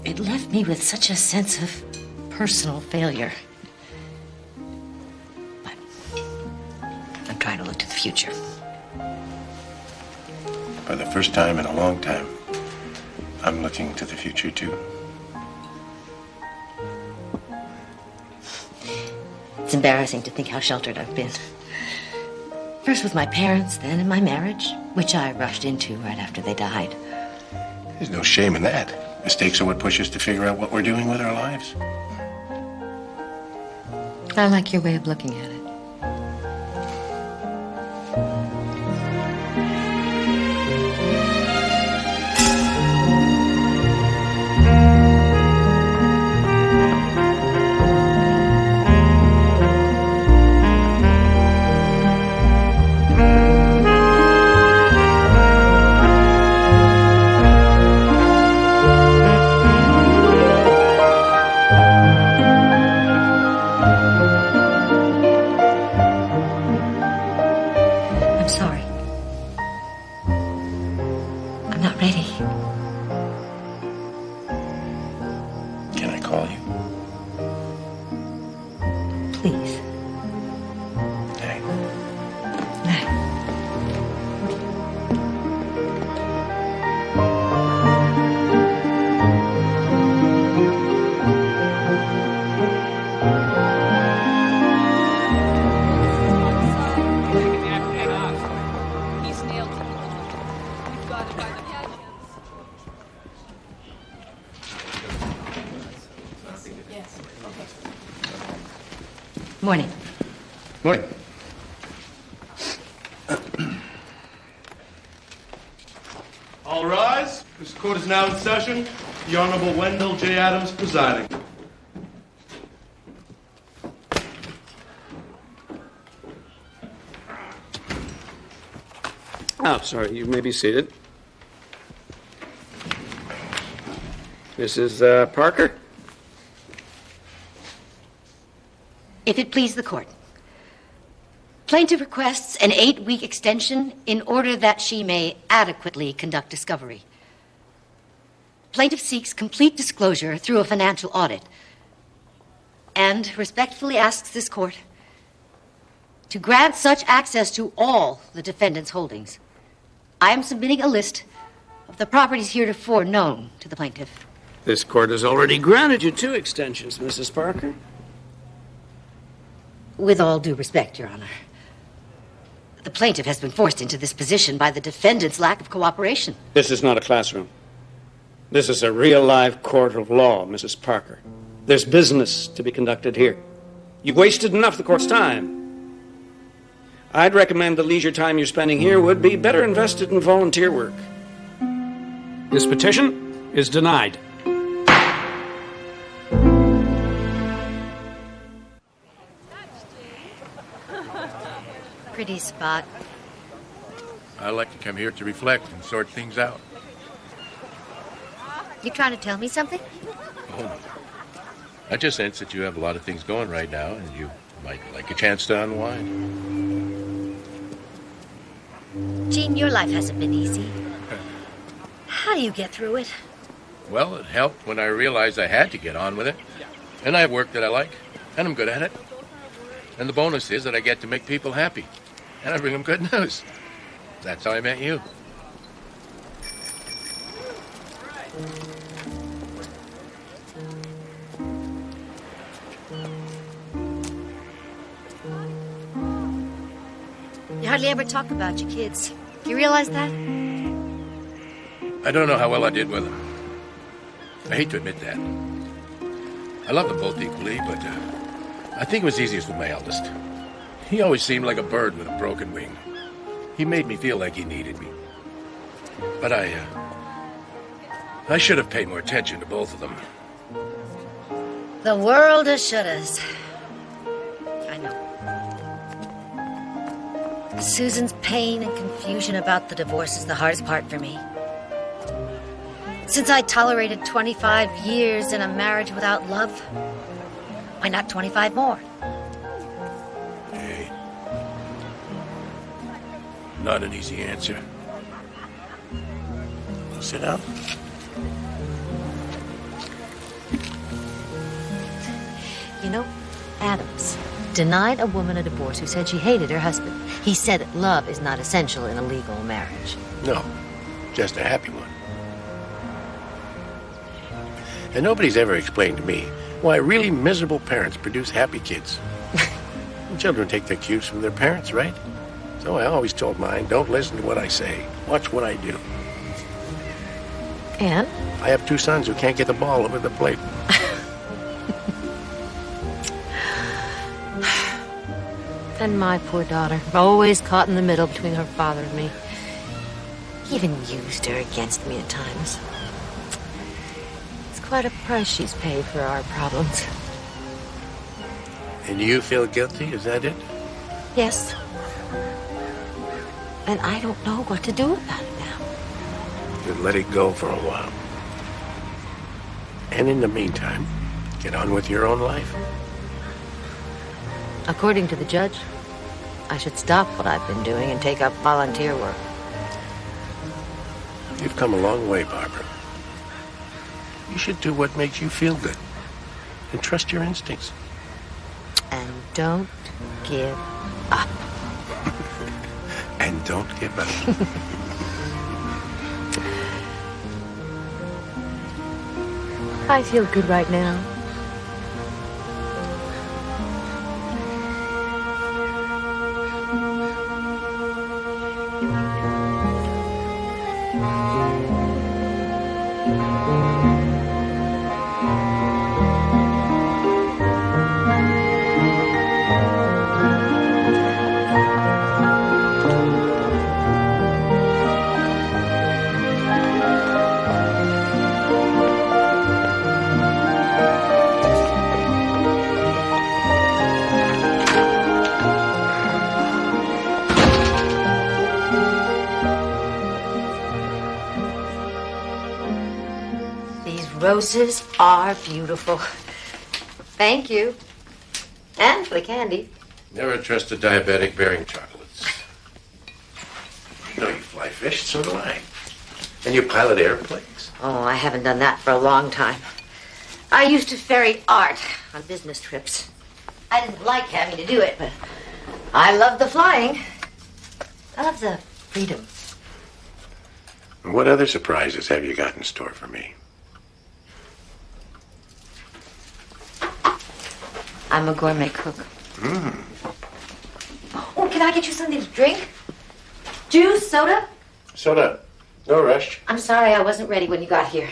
It left me with such a sense of personal failure. But I'm trying to look to the future. For the first time in a long time, I'm looking to the future, too. It's embarrassing to think how sheltered I've been. First with my parents, then in my marriage, which I rushed into right after they died. There's no shame in that. Mistakes are what push us to figure out what we're doing with our lives. I like your way of looking at it. Morning. Morning. All rise. This court is now in session. The Honorable Wendell J. Adams presiding. Oh, sorry. You may be seated. Mrs. Parker? If it please the court. Plaintiff requests an 8-week extension in order that she may adequately conduct discovery. Plaintiff seeks complete disclosure through a financial audit and respectfully asks this court to grant such access to all the defendant's holdings. I am submitting a list of the properties heretofore known to the plaintiff. This court has already granted you 2 extensions, Mrs. Parker. With all due respect, Your Honor, the plaintiff has been forced into this position by the defendant's lack of cooperation. This is not a classroom. This is a real live court of law, Mrs. Parker. There's business to be conducted here. You've wasted enough of the court's time. I'd recommend the leisure time you're spending here would be better invested in volunteer work. This petition is denied. Pretty spot. I like to come here to reflect and sort things out. You trying to tell me something? Oh, no. I just sense that you have a lot of things going right now, and you Might like a chance to unwind. Gene, your life hasn't been easy. How do you get through it? Well, it helped when I realized I had to get on with it. And I have work that I like, and I'm good at it. And the bonus is that I get to make people happy. And I bring them good news. That's how I met you. You hardly ever talk about your kids. You realize that? I don't know how well I did with them. I hate to admit that. I love them both equally, but I think it was easiest with my eldest. He always seemed like a bird with a broken wing. He made me feel like he needed me. But I should have paid more attention to both of them. The world of shouldas. I know. Susan's pain and confusion about the divorce is the hardest part for me. Since I tolerated 25 years in a marriage without love, why not 25 more? Hey. Not an easy answer. Sit down. You know, Adams denied a woman a divorce who said she hated her husband. He said that love is not essential in a legal marriage. No, just a happy one. And nobody's ever explained to me why really miserable parents produce happy kids. Children take their cues from their parents, right? So I always told mine, don't listen to what I say. Watch what I do. And? I have 2 sons who can't get the ball over the plate. And my poor daughter, always caught in the middle between her father and me. He even used her against me at times. It's quite a price she's paid for our problems. And you feel guilty, is that it? Yes. And I don't know what to do about it now. Then let it go for a while. And in the meantime, get on with your own life. According to the judge, I should stop what I've been doing and take up volunteer work. You've come a long way, Barbara. You should do what makes you feel good. And trust your instincts. And don't give up. And don't give up. I feel good right now. Roses are beautiful. Thank you. And for the candy. Never trust a diabetic bearing chocolates. You know you fly fish, so do I. And you pilot airplanes. Oh, I haven't done that for a long time. I used to ferry art on business trips. I didn't like having to do it, but I love the flying. I love the freedom. What other surprises have you got in store for me? I'm a gourmet cook. Mm. Oh, can I get you something to drink? Juice, soda? Soda. No rush. I'm sorry I wasn't ready when you got here.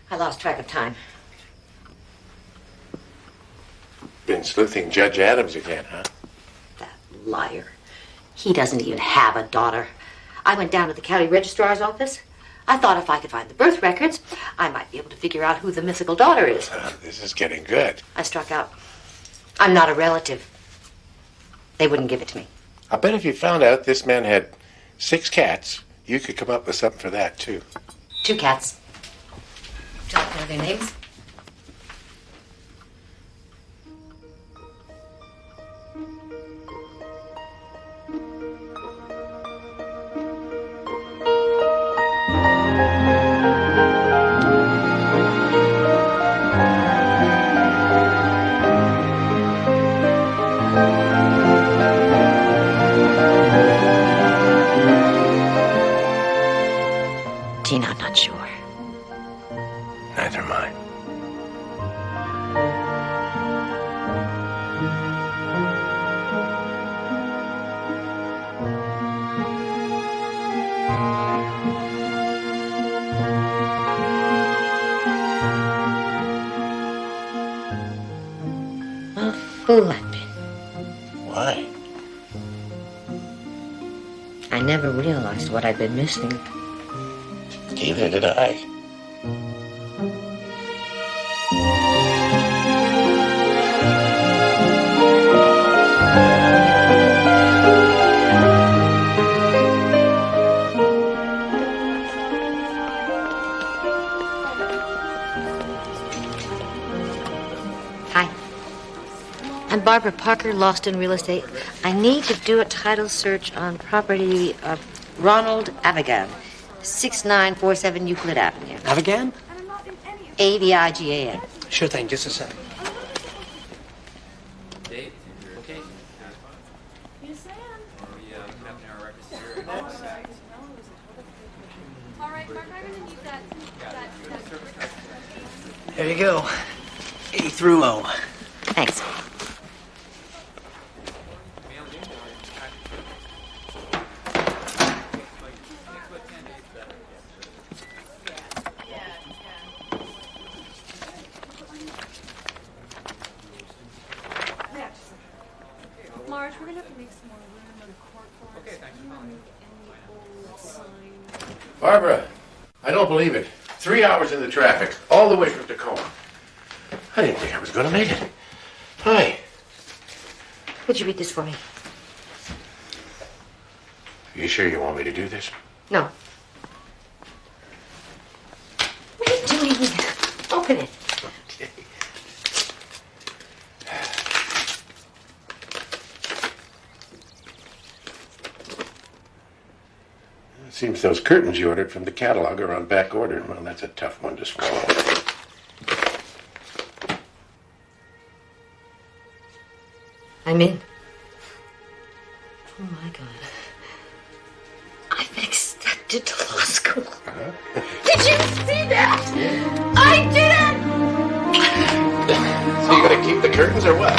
I lost track of time. Been sleuthing Judge Adams again, huh? That liar. He doesn't even have a daughter. I went down to the county registrar's office. I thought if I could find the birth records, I might be able to figure out who the mythical daughter is. This is getting good. I struck out. I'm not a relative. They wouldn't give it to me. I bet if you found out this man had 6 cats, you could come up with something for that, too. 2 cats. Would you like to know their names? Tina, I'm not sure. Neither am I. What a fool I've been. Why? I never realized what I'd been missing. Neither did I. Hi. I'm Barbara Parker, lost in real estate. I need to do a title search on property of Ronald Avigan, 6947 Euclid Avenue. Avigan? Avigan. Sure thing, just a sec. Dave, okay? Yes, I am. All right, Mark, I'm going to need that. There you go. A through O. Thanks. Marge, we're going to have to make some more room on the court for us. Okay, thanks for calling. Barbara, I don't believe it. 3 hours in the traffic, all the way from Tacoma. I didn't think I was going to make it. Hi. Would you read this for me? Are you sure you want me to do this? No. What are you doing? Open it. Okay. It seems those curtains you ordered from the catalog are on back order. Well, that's a tough one to swallow. I'm in. Oh, my God. I've been accepted to law school. Did you see that? I did it! So you gonna keep the curtains or what?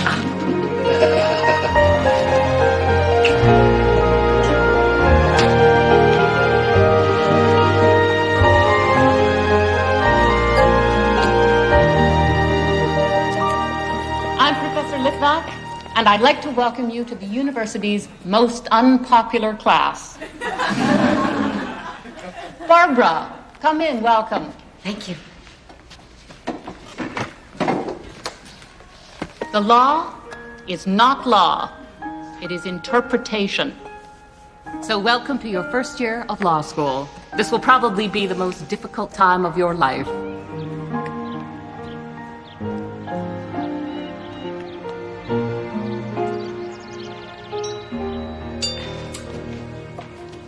I'm Professor Litvak, and I'd like to welcome you to the university's most unpopular class. Barbara, come in, welcome. Thank you. The law is not law. It is interpretation. So welcome to your first year of law school. This will probably be the most difficult time of your life.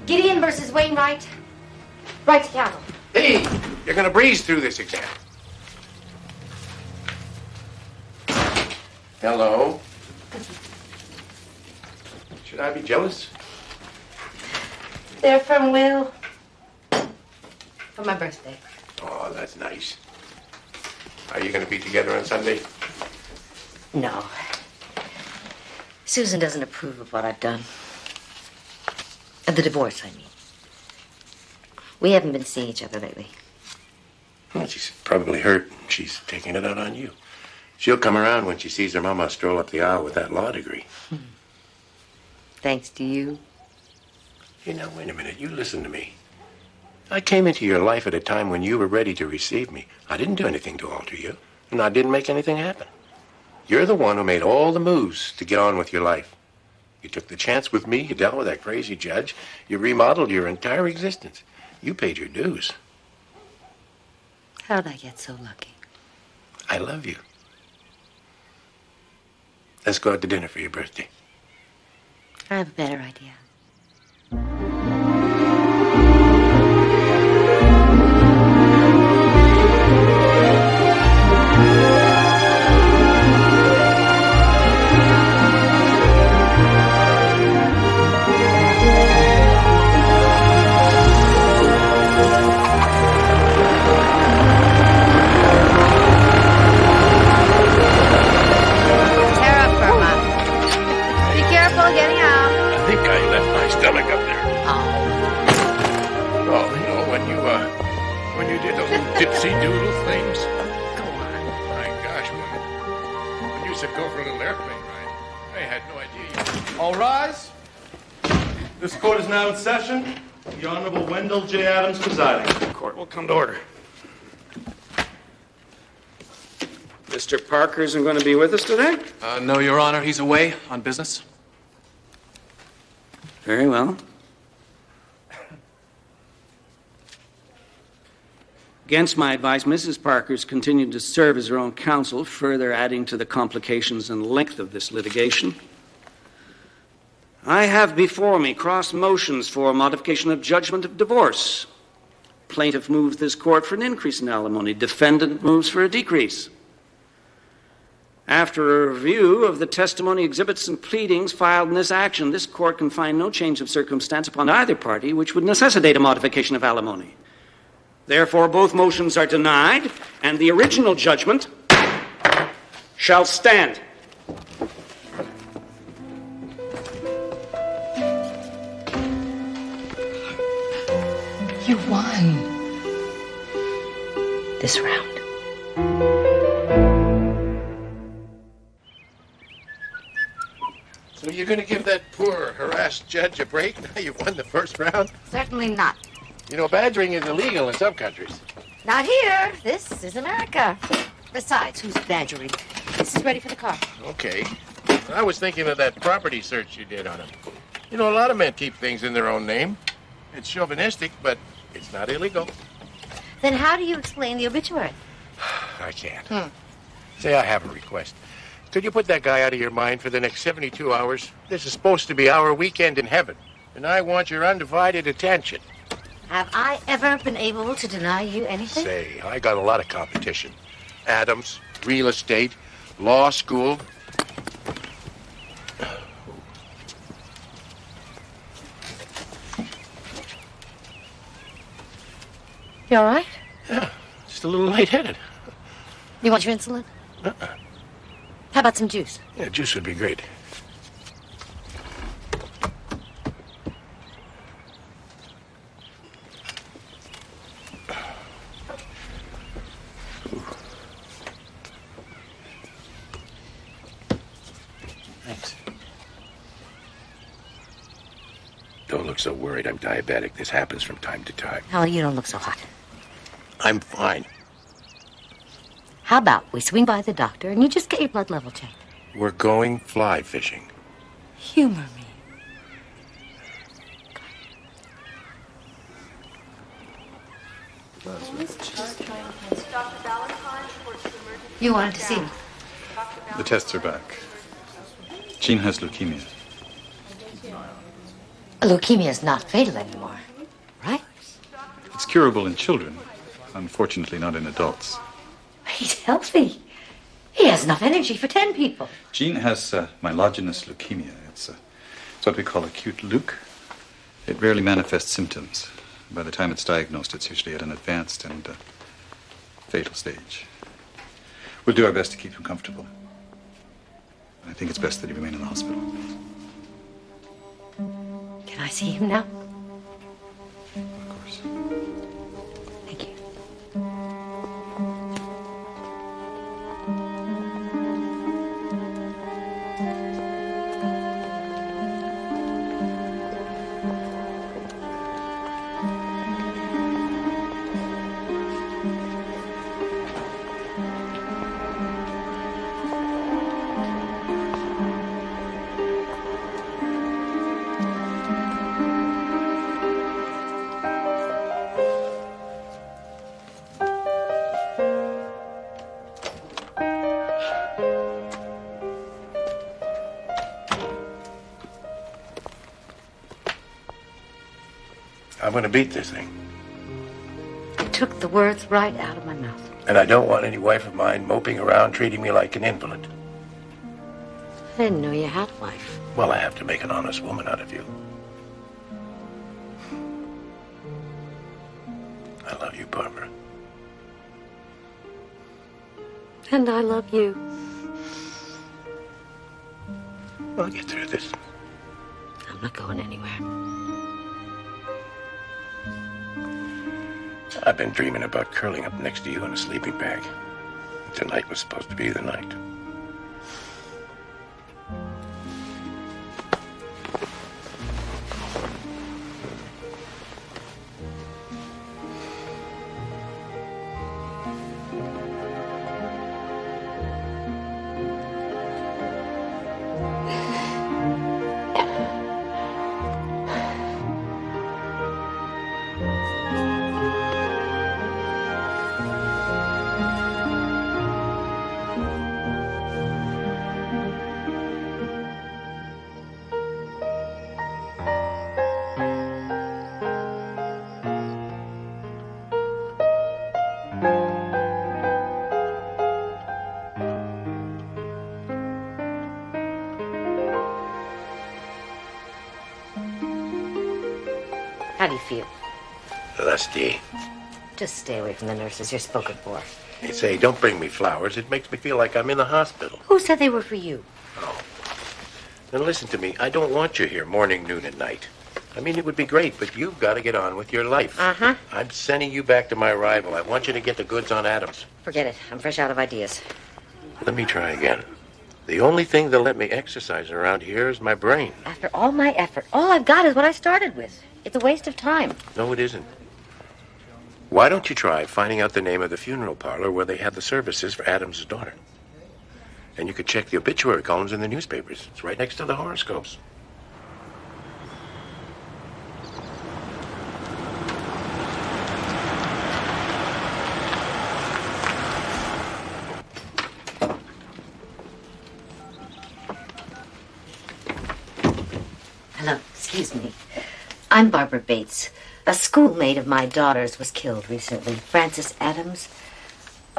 Gideon versus Wainwright. Right to counsel. Hey, you're gonna breeze through this exam. Hello. Should I be jealous? They're from Will. For my birthday. Oh, that's nice. Are you gonna be together on Sunday? No. Susan doesn't approve of what I've done. Of the divorce, I mean. We haven't been seeing each other lately. Well, she's probably hurt. She's taking it out on you. She'll come around when she sees her mama stroll up the aisle with that law degree. Thanks to you. Hey, now, wait a minute. You listen to me. I came into your life at a time when you were ready to receive me. I didn't do anything to alter you, and I didn't make anything happen. You're the one who made all the moves to get on with your life. You took the chance with me. You dealt with that crazy judge. You remodeled your entire existence. You paid your dues. How'd I get so lucky? I love you. Let's go out to dinner for your birthday. I have a better idea. little airplane ride. I had no idea you... All rise. This court is now in session. The Honorable Wendell J. Adams presiding. The court will come to order. Mr. Parker isn't going to be with us today? No, Your Honor. He's away on business. Very well. Against my advice, Mrs. Parker's continued to serve as her own counsel, further adding to the complications and length of this litigation. I have before me cross motions for modification of judgment of divorce. Plaintiff moves this court for an increase in alimony. Defendant moves for a decrease. After a review of the testimony, exhibits, and pleadings filed in this action, this court can find no change of circumstance upon either party which would necessitate a modification of alimony. Therefore, both motions are denied, and the original judgment shall stand. You won. This round. So you're going to give that poor, harassed judge a break now you won the first round? Certainly not. You know, badgering is illegal in some countries. Not here. This is America. Besides, who's badgering? This is ready for the car. Okay. I was thinking of that property search you did on him. You know, a lot of men keep things in their own name. It's chauvinistic, but it's not illegal. Then how do you explain the obituary? I can't. Say, I have a request. Could you put that guy out of your mind for the next 72 hours? This is supposed to be our weekend in heaven, and I want your undivided attention. Have I ever been able to deny you anything? Say, I got a lot of competition. Adams, real estate, law school. You all right? Yeah, just a little lightheaded. You want your insulin? How about some juice? Yeah, juice would be great. Thanks. Don't look so worried. I'm diabetic. This happens from time to time. Oh, you don't look so hot. I'm fine. How about we swing by the doctor and you just get your blood level checked? We're going fly fishing. Humor me. You wanted to see me. The tests are back. Jean has leukemia. Leukemia is not fatal anymore, right? It's curable in children, unfortunately not in adults. He's healthy. He has enough energy for 10 people. Jean has myelogenous leukemia. It's what we call acute leuke. It rarely manifests symptoms. By the time it's diagnosed, it's usually at an advanced and fatal stage. We'll do our best to keep him comfortable. I think it's best that he remain in the hospital. Can I see him now? Of course. Thank you. I'm going to beat this thing. You took the words right out of my mouth. And I don't want any wife of mine moping around treating me like an invalid. I didn't know you had a wife. Well, I have to make an honest woman out of you. I love you, Barbara. And I love you. I'll get through this. I'm not going anywhere. I've been dreaming about curling up next to you in a sleeping bag. Tonight was supposed to be the night. How do you feel? Lusty. Just stay away from the nurses. You're spoken for. They say, don't bring me flowers. It makes me feel like I'm in the hospital. Who said they were for you? Oh. Then listen to me. I don't want you here morning, noon, and night. I mean, it would be great, but you've got to get on with your life. Uh-huh. I'm sending you back to my rival. I want you to get the goods on Adams. Forget it. I'm fresh out of ideas. Let me try again. The only thing they'll let me exercise around here is my brain. After all my effort, all I've got is what I started with. It's a waste of time. No, it isn't. Why don't you try finding out the name of the funeral parlor where they had the services for Adams' daughter? And you could check the obituary columns in the newspapers. It's right next to the horoscopes. Hello, excuse me. I'm Barbara Bates. A schoolmate of my daughter's was killed recently, Frances Adams.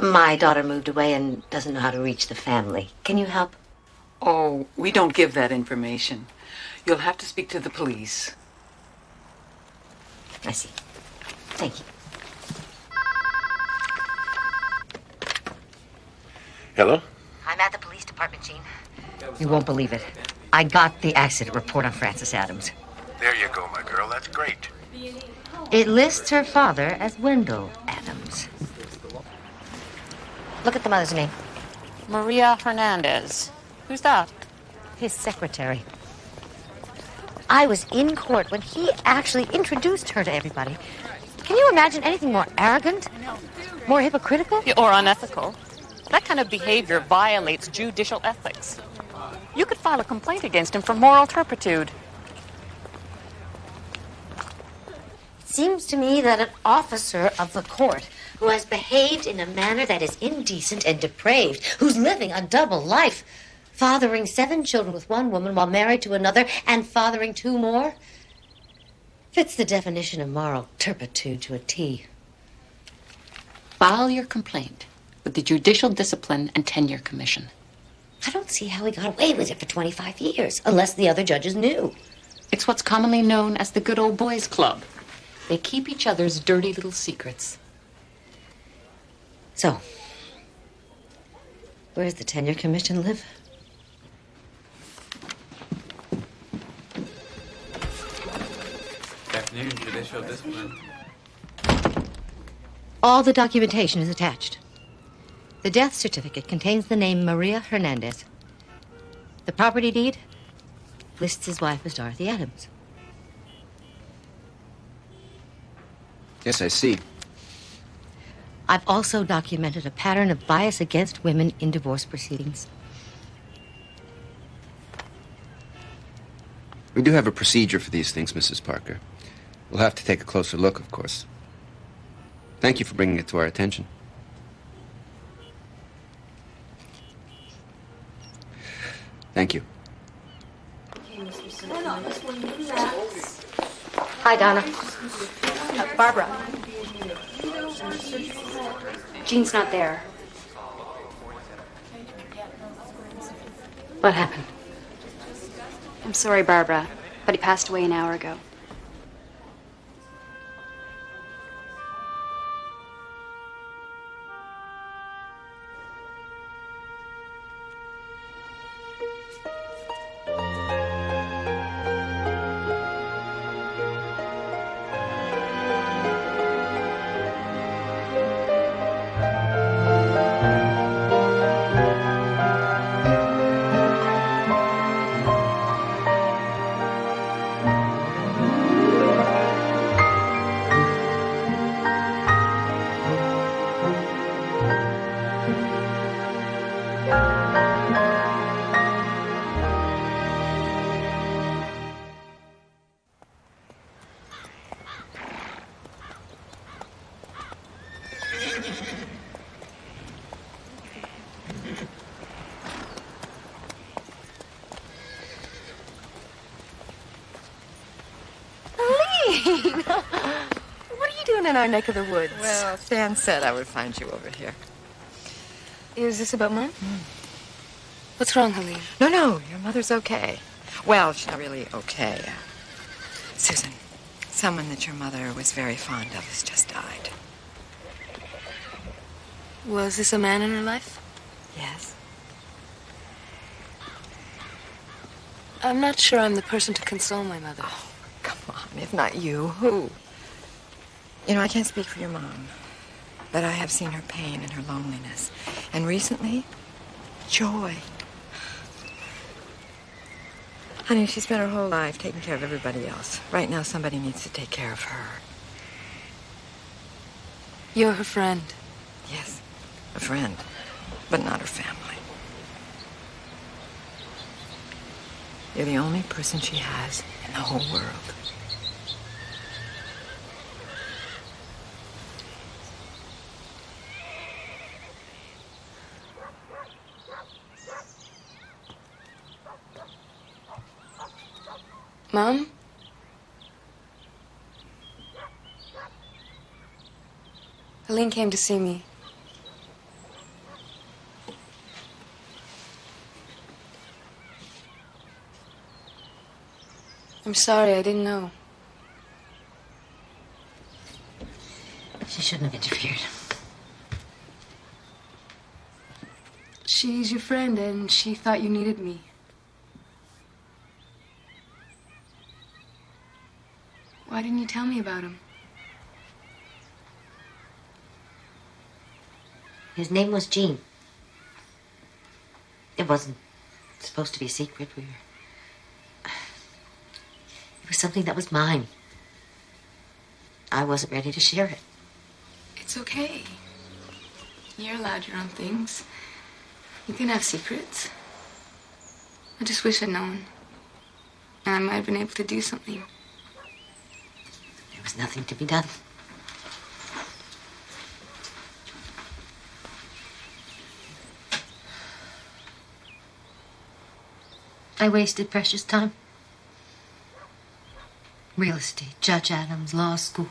My daughter moved away and doesn't know how to reach the family. Can you help? Oh, we don't give that information. You'll have to speak to the police. I see. Thank you. Hello? I'm at the police department, Jean. You won't believe it. I got the accident report on Frances Adams. There you go, my girl. That's great. It lists her father as Wendell Adams. Look at the mother's name. Maria Hernandez. Who's that? His secretary. I was in court when he actually introduced her to everybody. Can you imagine anything more arrogant? More hypocritical? Or unethical. That kind of behavior violates judicial ethics. You could file a complaint against him for moral turpitude. It seems to me that an officer of the court who has behaved in a manner that is indecent and depraved, who's living a double life, fathering 7 children with one woman while married to another and fathering 2 more, fits the definition of moral turpitude to a T. File your complaint with the Judicial Discipline and Tenure Commission. I don't see how he got away with it for 25 years, unless the other judges knew. It's what's commonly known as the Good Old Boys Club. They keep each other's dirty little secrets. So, where does the Tenure Commission live? Afternoon, Judicial Discipline. All the documentation is attached. The death certificate contains the name Maria Hernandez. The property deed lists his wife as Dorothy Adams. Yes, I see. I've also documented a pattern of bias against women in divorce proceedings. We do have a procedure for these things, Mrs. Parker. We'll have to take a closer look, of course. Thank you for bringing it to our attention. Thank you. Hi, Donna. Barbara. Jean's not there. What happened? I'm sorry, Barbara, but he passed away an hour ago. What are you doing in our neck of the woods? Well, Stan said I would find you over here. Is this about Mom? What's wrong, Helene? No, your mother's okay. Well, she's not really okay. Susan, Someone that your mother was very fond of has just died. Was this a man in her life? Yes. I'm not sure I'm the person to console my mother. Oh, come on. If not you, who? You know, I can't speak for your mom, but I have seen her pain and her loneliness. And recently, joy. Honey, she spent her whole life taking care of everybody else. Right now, somebody needs to take care of her. You're her friend. Yes, a friend, but not her family. You're the only person she has in the whole world. Mom? Helene came to see me. I'm sorry, I didn't know. She shouldn't have interfered. She's your friend, and she thought you needed me. Why didn't you tell me about him? His name was Gene. It wasn't supposed to be a secret. It was something that was mine. I wasn't ready to share it. It's okay. You're allowed your own things. You can have secrets. I just wish I'd known. And I might have been able to do something. There was nothing to be done. I wasted precious time. Real estate, Judge Adams, law school.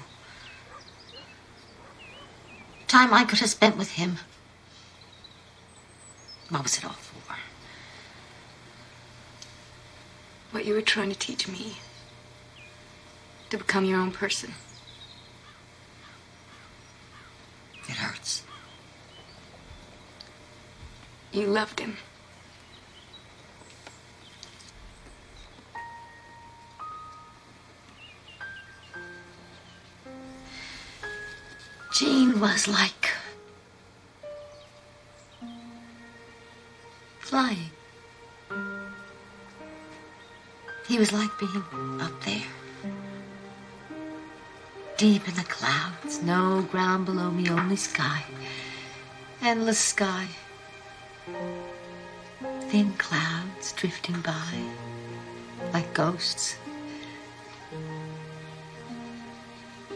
Time I could have spent with him. What was it all for? What you were trying to teach me. To become your own person. It hurts. You loved him. Gene was like flying. He was like being up there. Deep in the clouds, no ground below me, only sky. Endless sky. Thin clouds drifting by like ghosts.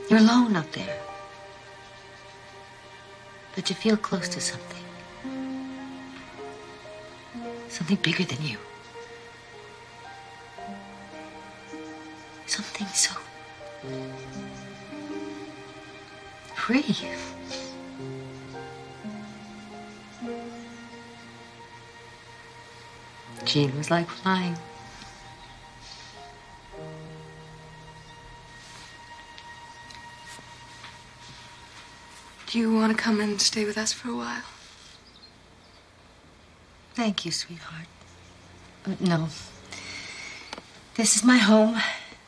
You're alone up there. But you feel close to something. Something bigger than you. Something so free. Gene was like flying. Do you want to come and stay with us for a while? Thank you, sweetheart. No. This is my home.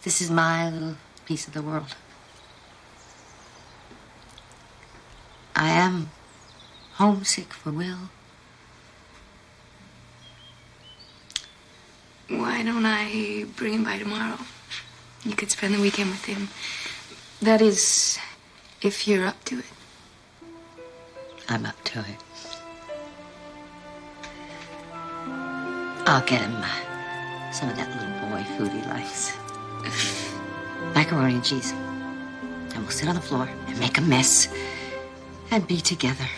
This is my little piece of the world. I am homesick for Will. Why don't I bring him by tomorrow? You could spend the weekend with him. That is, if you're up to it. I'm up to it. I'll get him some of that little boy food he likes. Macaroni and cheese. And we'll sit on the floor and make a mess and be together.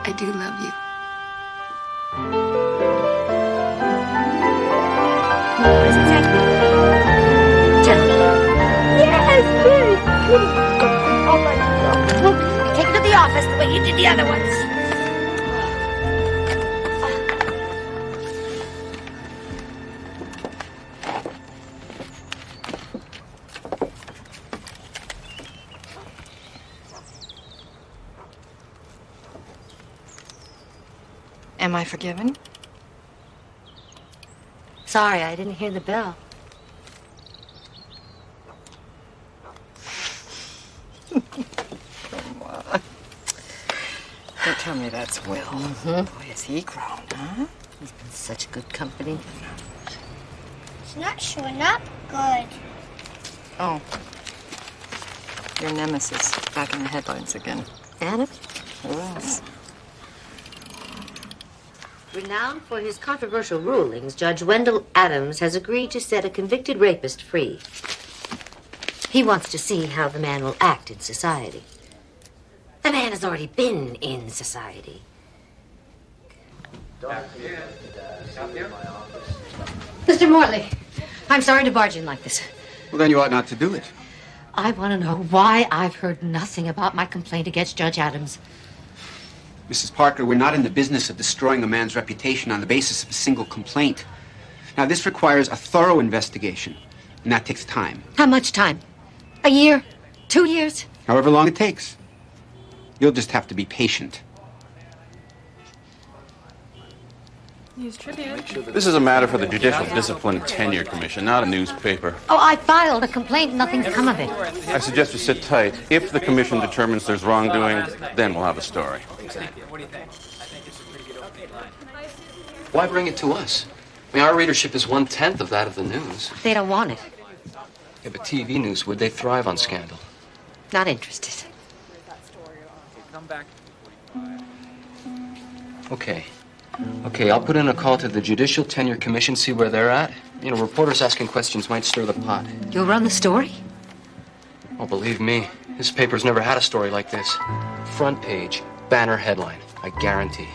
I do love you. Yes, very good girl. Oh my God. Look, take it to the office the way you did the other ones. Am I forgiven? Sorry, I didn't hear the bell. Come on. Don't tell me that's Will. Mm-hmm. Boy, is he grown, huh? He's been such good company. It's not showing up good. Oh. Your nemesis, back in the headlines again. Adam? Who else? Renowned for his controversial rulings, Judge Wendell Adams has agreed to set a convicted rapist free. He wants to see how the man will act in society. The man has already been in society. Mr. Morley, I'm sorry to barge in like this. Well, then you ought not to do it. I want to know why I've heard nothing about my complaint against Judge Adams. Mrs. Parker, we're not in the business of destroying a man's reputation on the basis of a single complaint. Now, this requires a thorough investigation, and that takes time. How much time? A year? 2 years? However long it takes. You'll just have to be patient. News Tribune. This is a matter for the Judicial Discipline and Tenure Commission, not a newspaper. Oh, I filed a complaint. Nothing's come of it. I suggest you sit tight. If the commission determines there's wrongdoing, then we'll have a story. What do you think? I think it's a pretty good opening line. Why bring it to us? I mean, our readership is 1/10 of that of the news. They don't want it. Yeah, but TV news, would they thrive on scandal? Not interested. Come back. Okay, I'll put in a call to the Judicial Tenure Commission, see where they're at. You know, reporters asking questions might stir the pot. You'll run the story? Oh, believe me, this paper's never had a story like this. Front page, banner headline, I guarantee.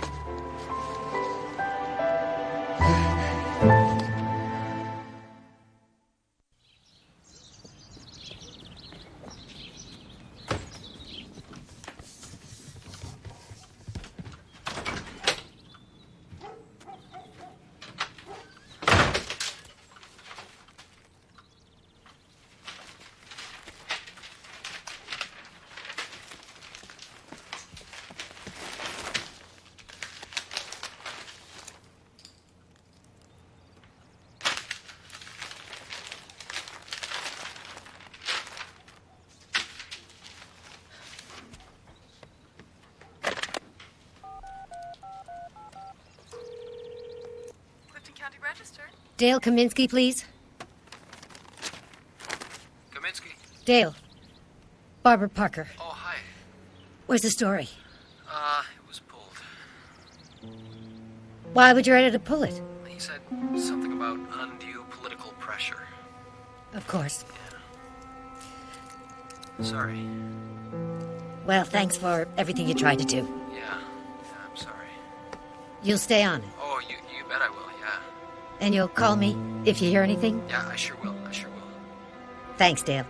County Register. Dale Kaminsky, please. Kaminsky? Dale. Barbara Parker. Oh, hi. Where's the story? It was pulled. Why would you ready to pull it? He said something about undue political pressure. Of course. Sorry. Well, thanks for everything you tried to do. Yeah, I'm sorry. You'll stay on it. Oh, you bet I will, yeah. And you'll call me if you hear anything? Yeah, I sure will. Thanks, Dale.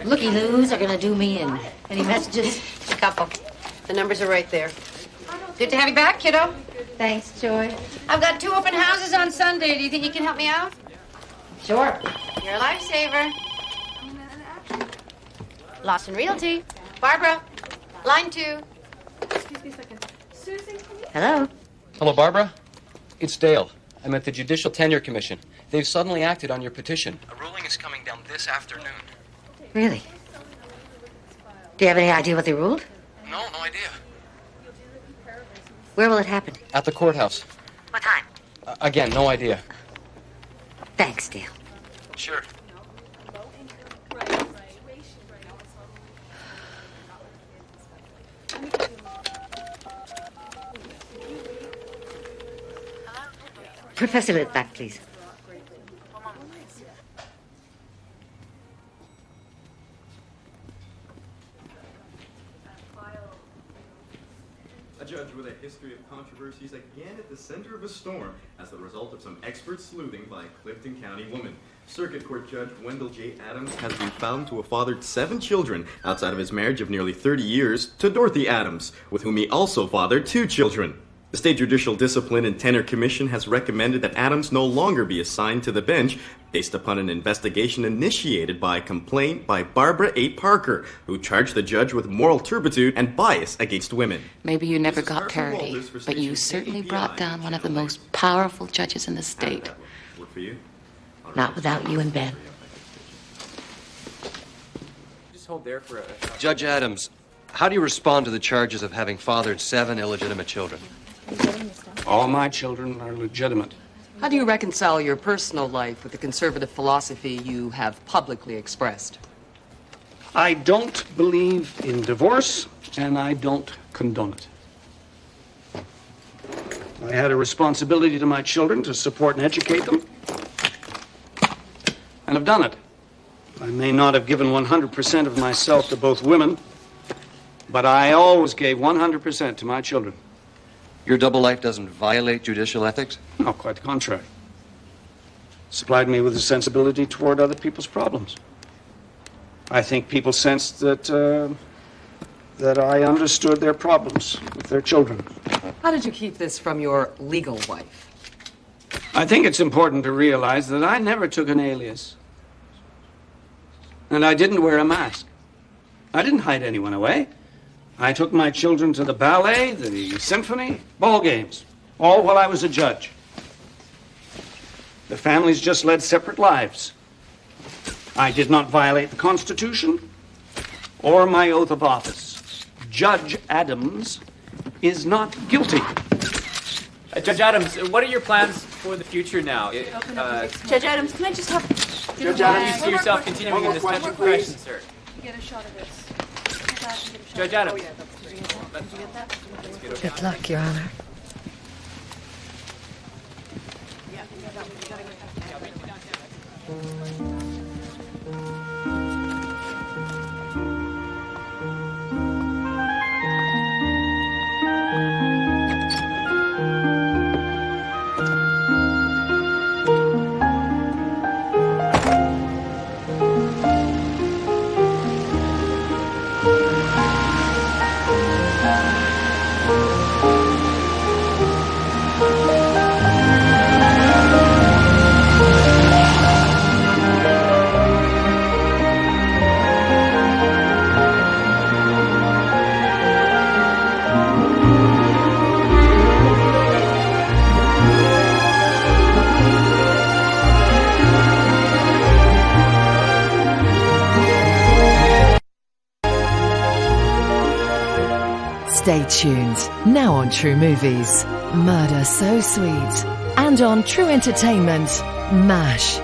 Looky-loos are gonna do me in. Any messages? A couple. The numbers are right there. Good to have you back, kiddo. Thanks, Joy. I've got 2 open houses on Sunday. Do you think you can help me out? Sure. You're a lifesaver. Lawson Realty. Barbara, line 2. Excuse me a second. Susan, can you... Hello? Hello, Barbara. It's Dale. I'm at the Judicial Tenure Commission. They've suddenly acted on your petition. A ruling is coming down this afternoon. Really? Do you have any idea what they ruled? No idea. Where will it happen? At the courthouse. What time? Again, no idea. Thanks, Dale. Sure. Professor Litvak, please. A judge with a history of controversies again at the center of a storm as the result of some expert sleuthing by a Clifton County woman. Circuit Court Judge Wendell J. Adams has been found to have fathered 7 children outside of his marriage of nearly 30 years to Dorothy Adams, with whom he also fathered 2 children. The State Judicial Discipline and Tenure Commission has recommended that Adams no longer be assigned to the bench based upon an investigation initiated by a complaint by Barbara A. Parker, who charged the judge with moral turpitude and bias against women. Maybe you never got parity, but you certainly brought down one of the most powerful judges in the state. Work for you? Not without you and Ben. Just hold there for a... Judge Adams, how do you respond to the charges of having fathered 7 illegitimate children? All my children are legitimate. How do you reconcile your personal life with the conservative philosophy you have publicly expressed? I don't believe in divorce, and I don't condone it. I had a responsibility to my children to support and educate them, and have done it. I may not have given 100% of myself to both women, but I always gave 100% to my children. Your double life doesn't violate judicial ethics? No, quite the contrary. Supplied me with a sensibility toward other people's problems. I think people sensed that I understood their problems with their children. How did you keep this from your legal wife? I think it's important to realize that I never took an alias. And I didn't wear a mask. I didn't hide anyone away. I took my children to the ballet, the symphony, ball games, all while I was a judge. The families just led separate lives. I did not violate the Constitution or my oath of office. Judge Adams is not guilty. Judge Adams, what are your plans for the future now? Judge Adams, can I just have... Judge Adams, you see yourself continuing in this type of profession, sir? Get a shot of this. Judge Adams. Good luck, Your Honor. Stay tuned. Now on True Movies, Murder So Sweet. And on True Entertainment, MASH.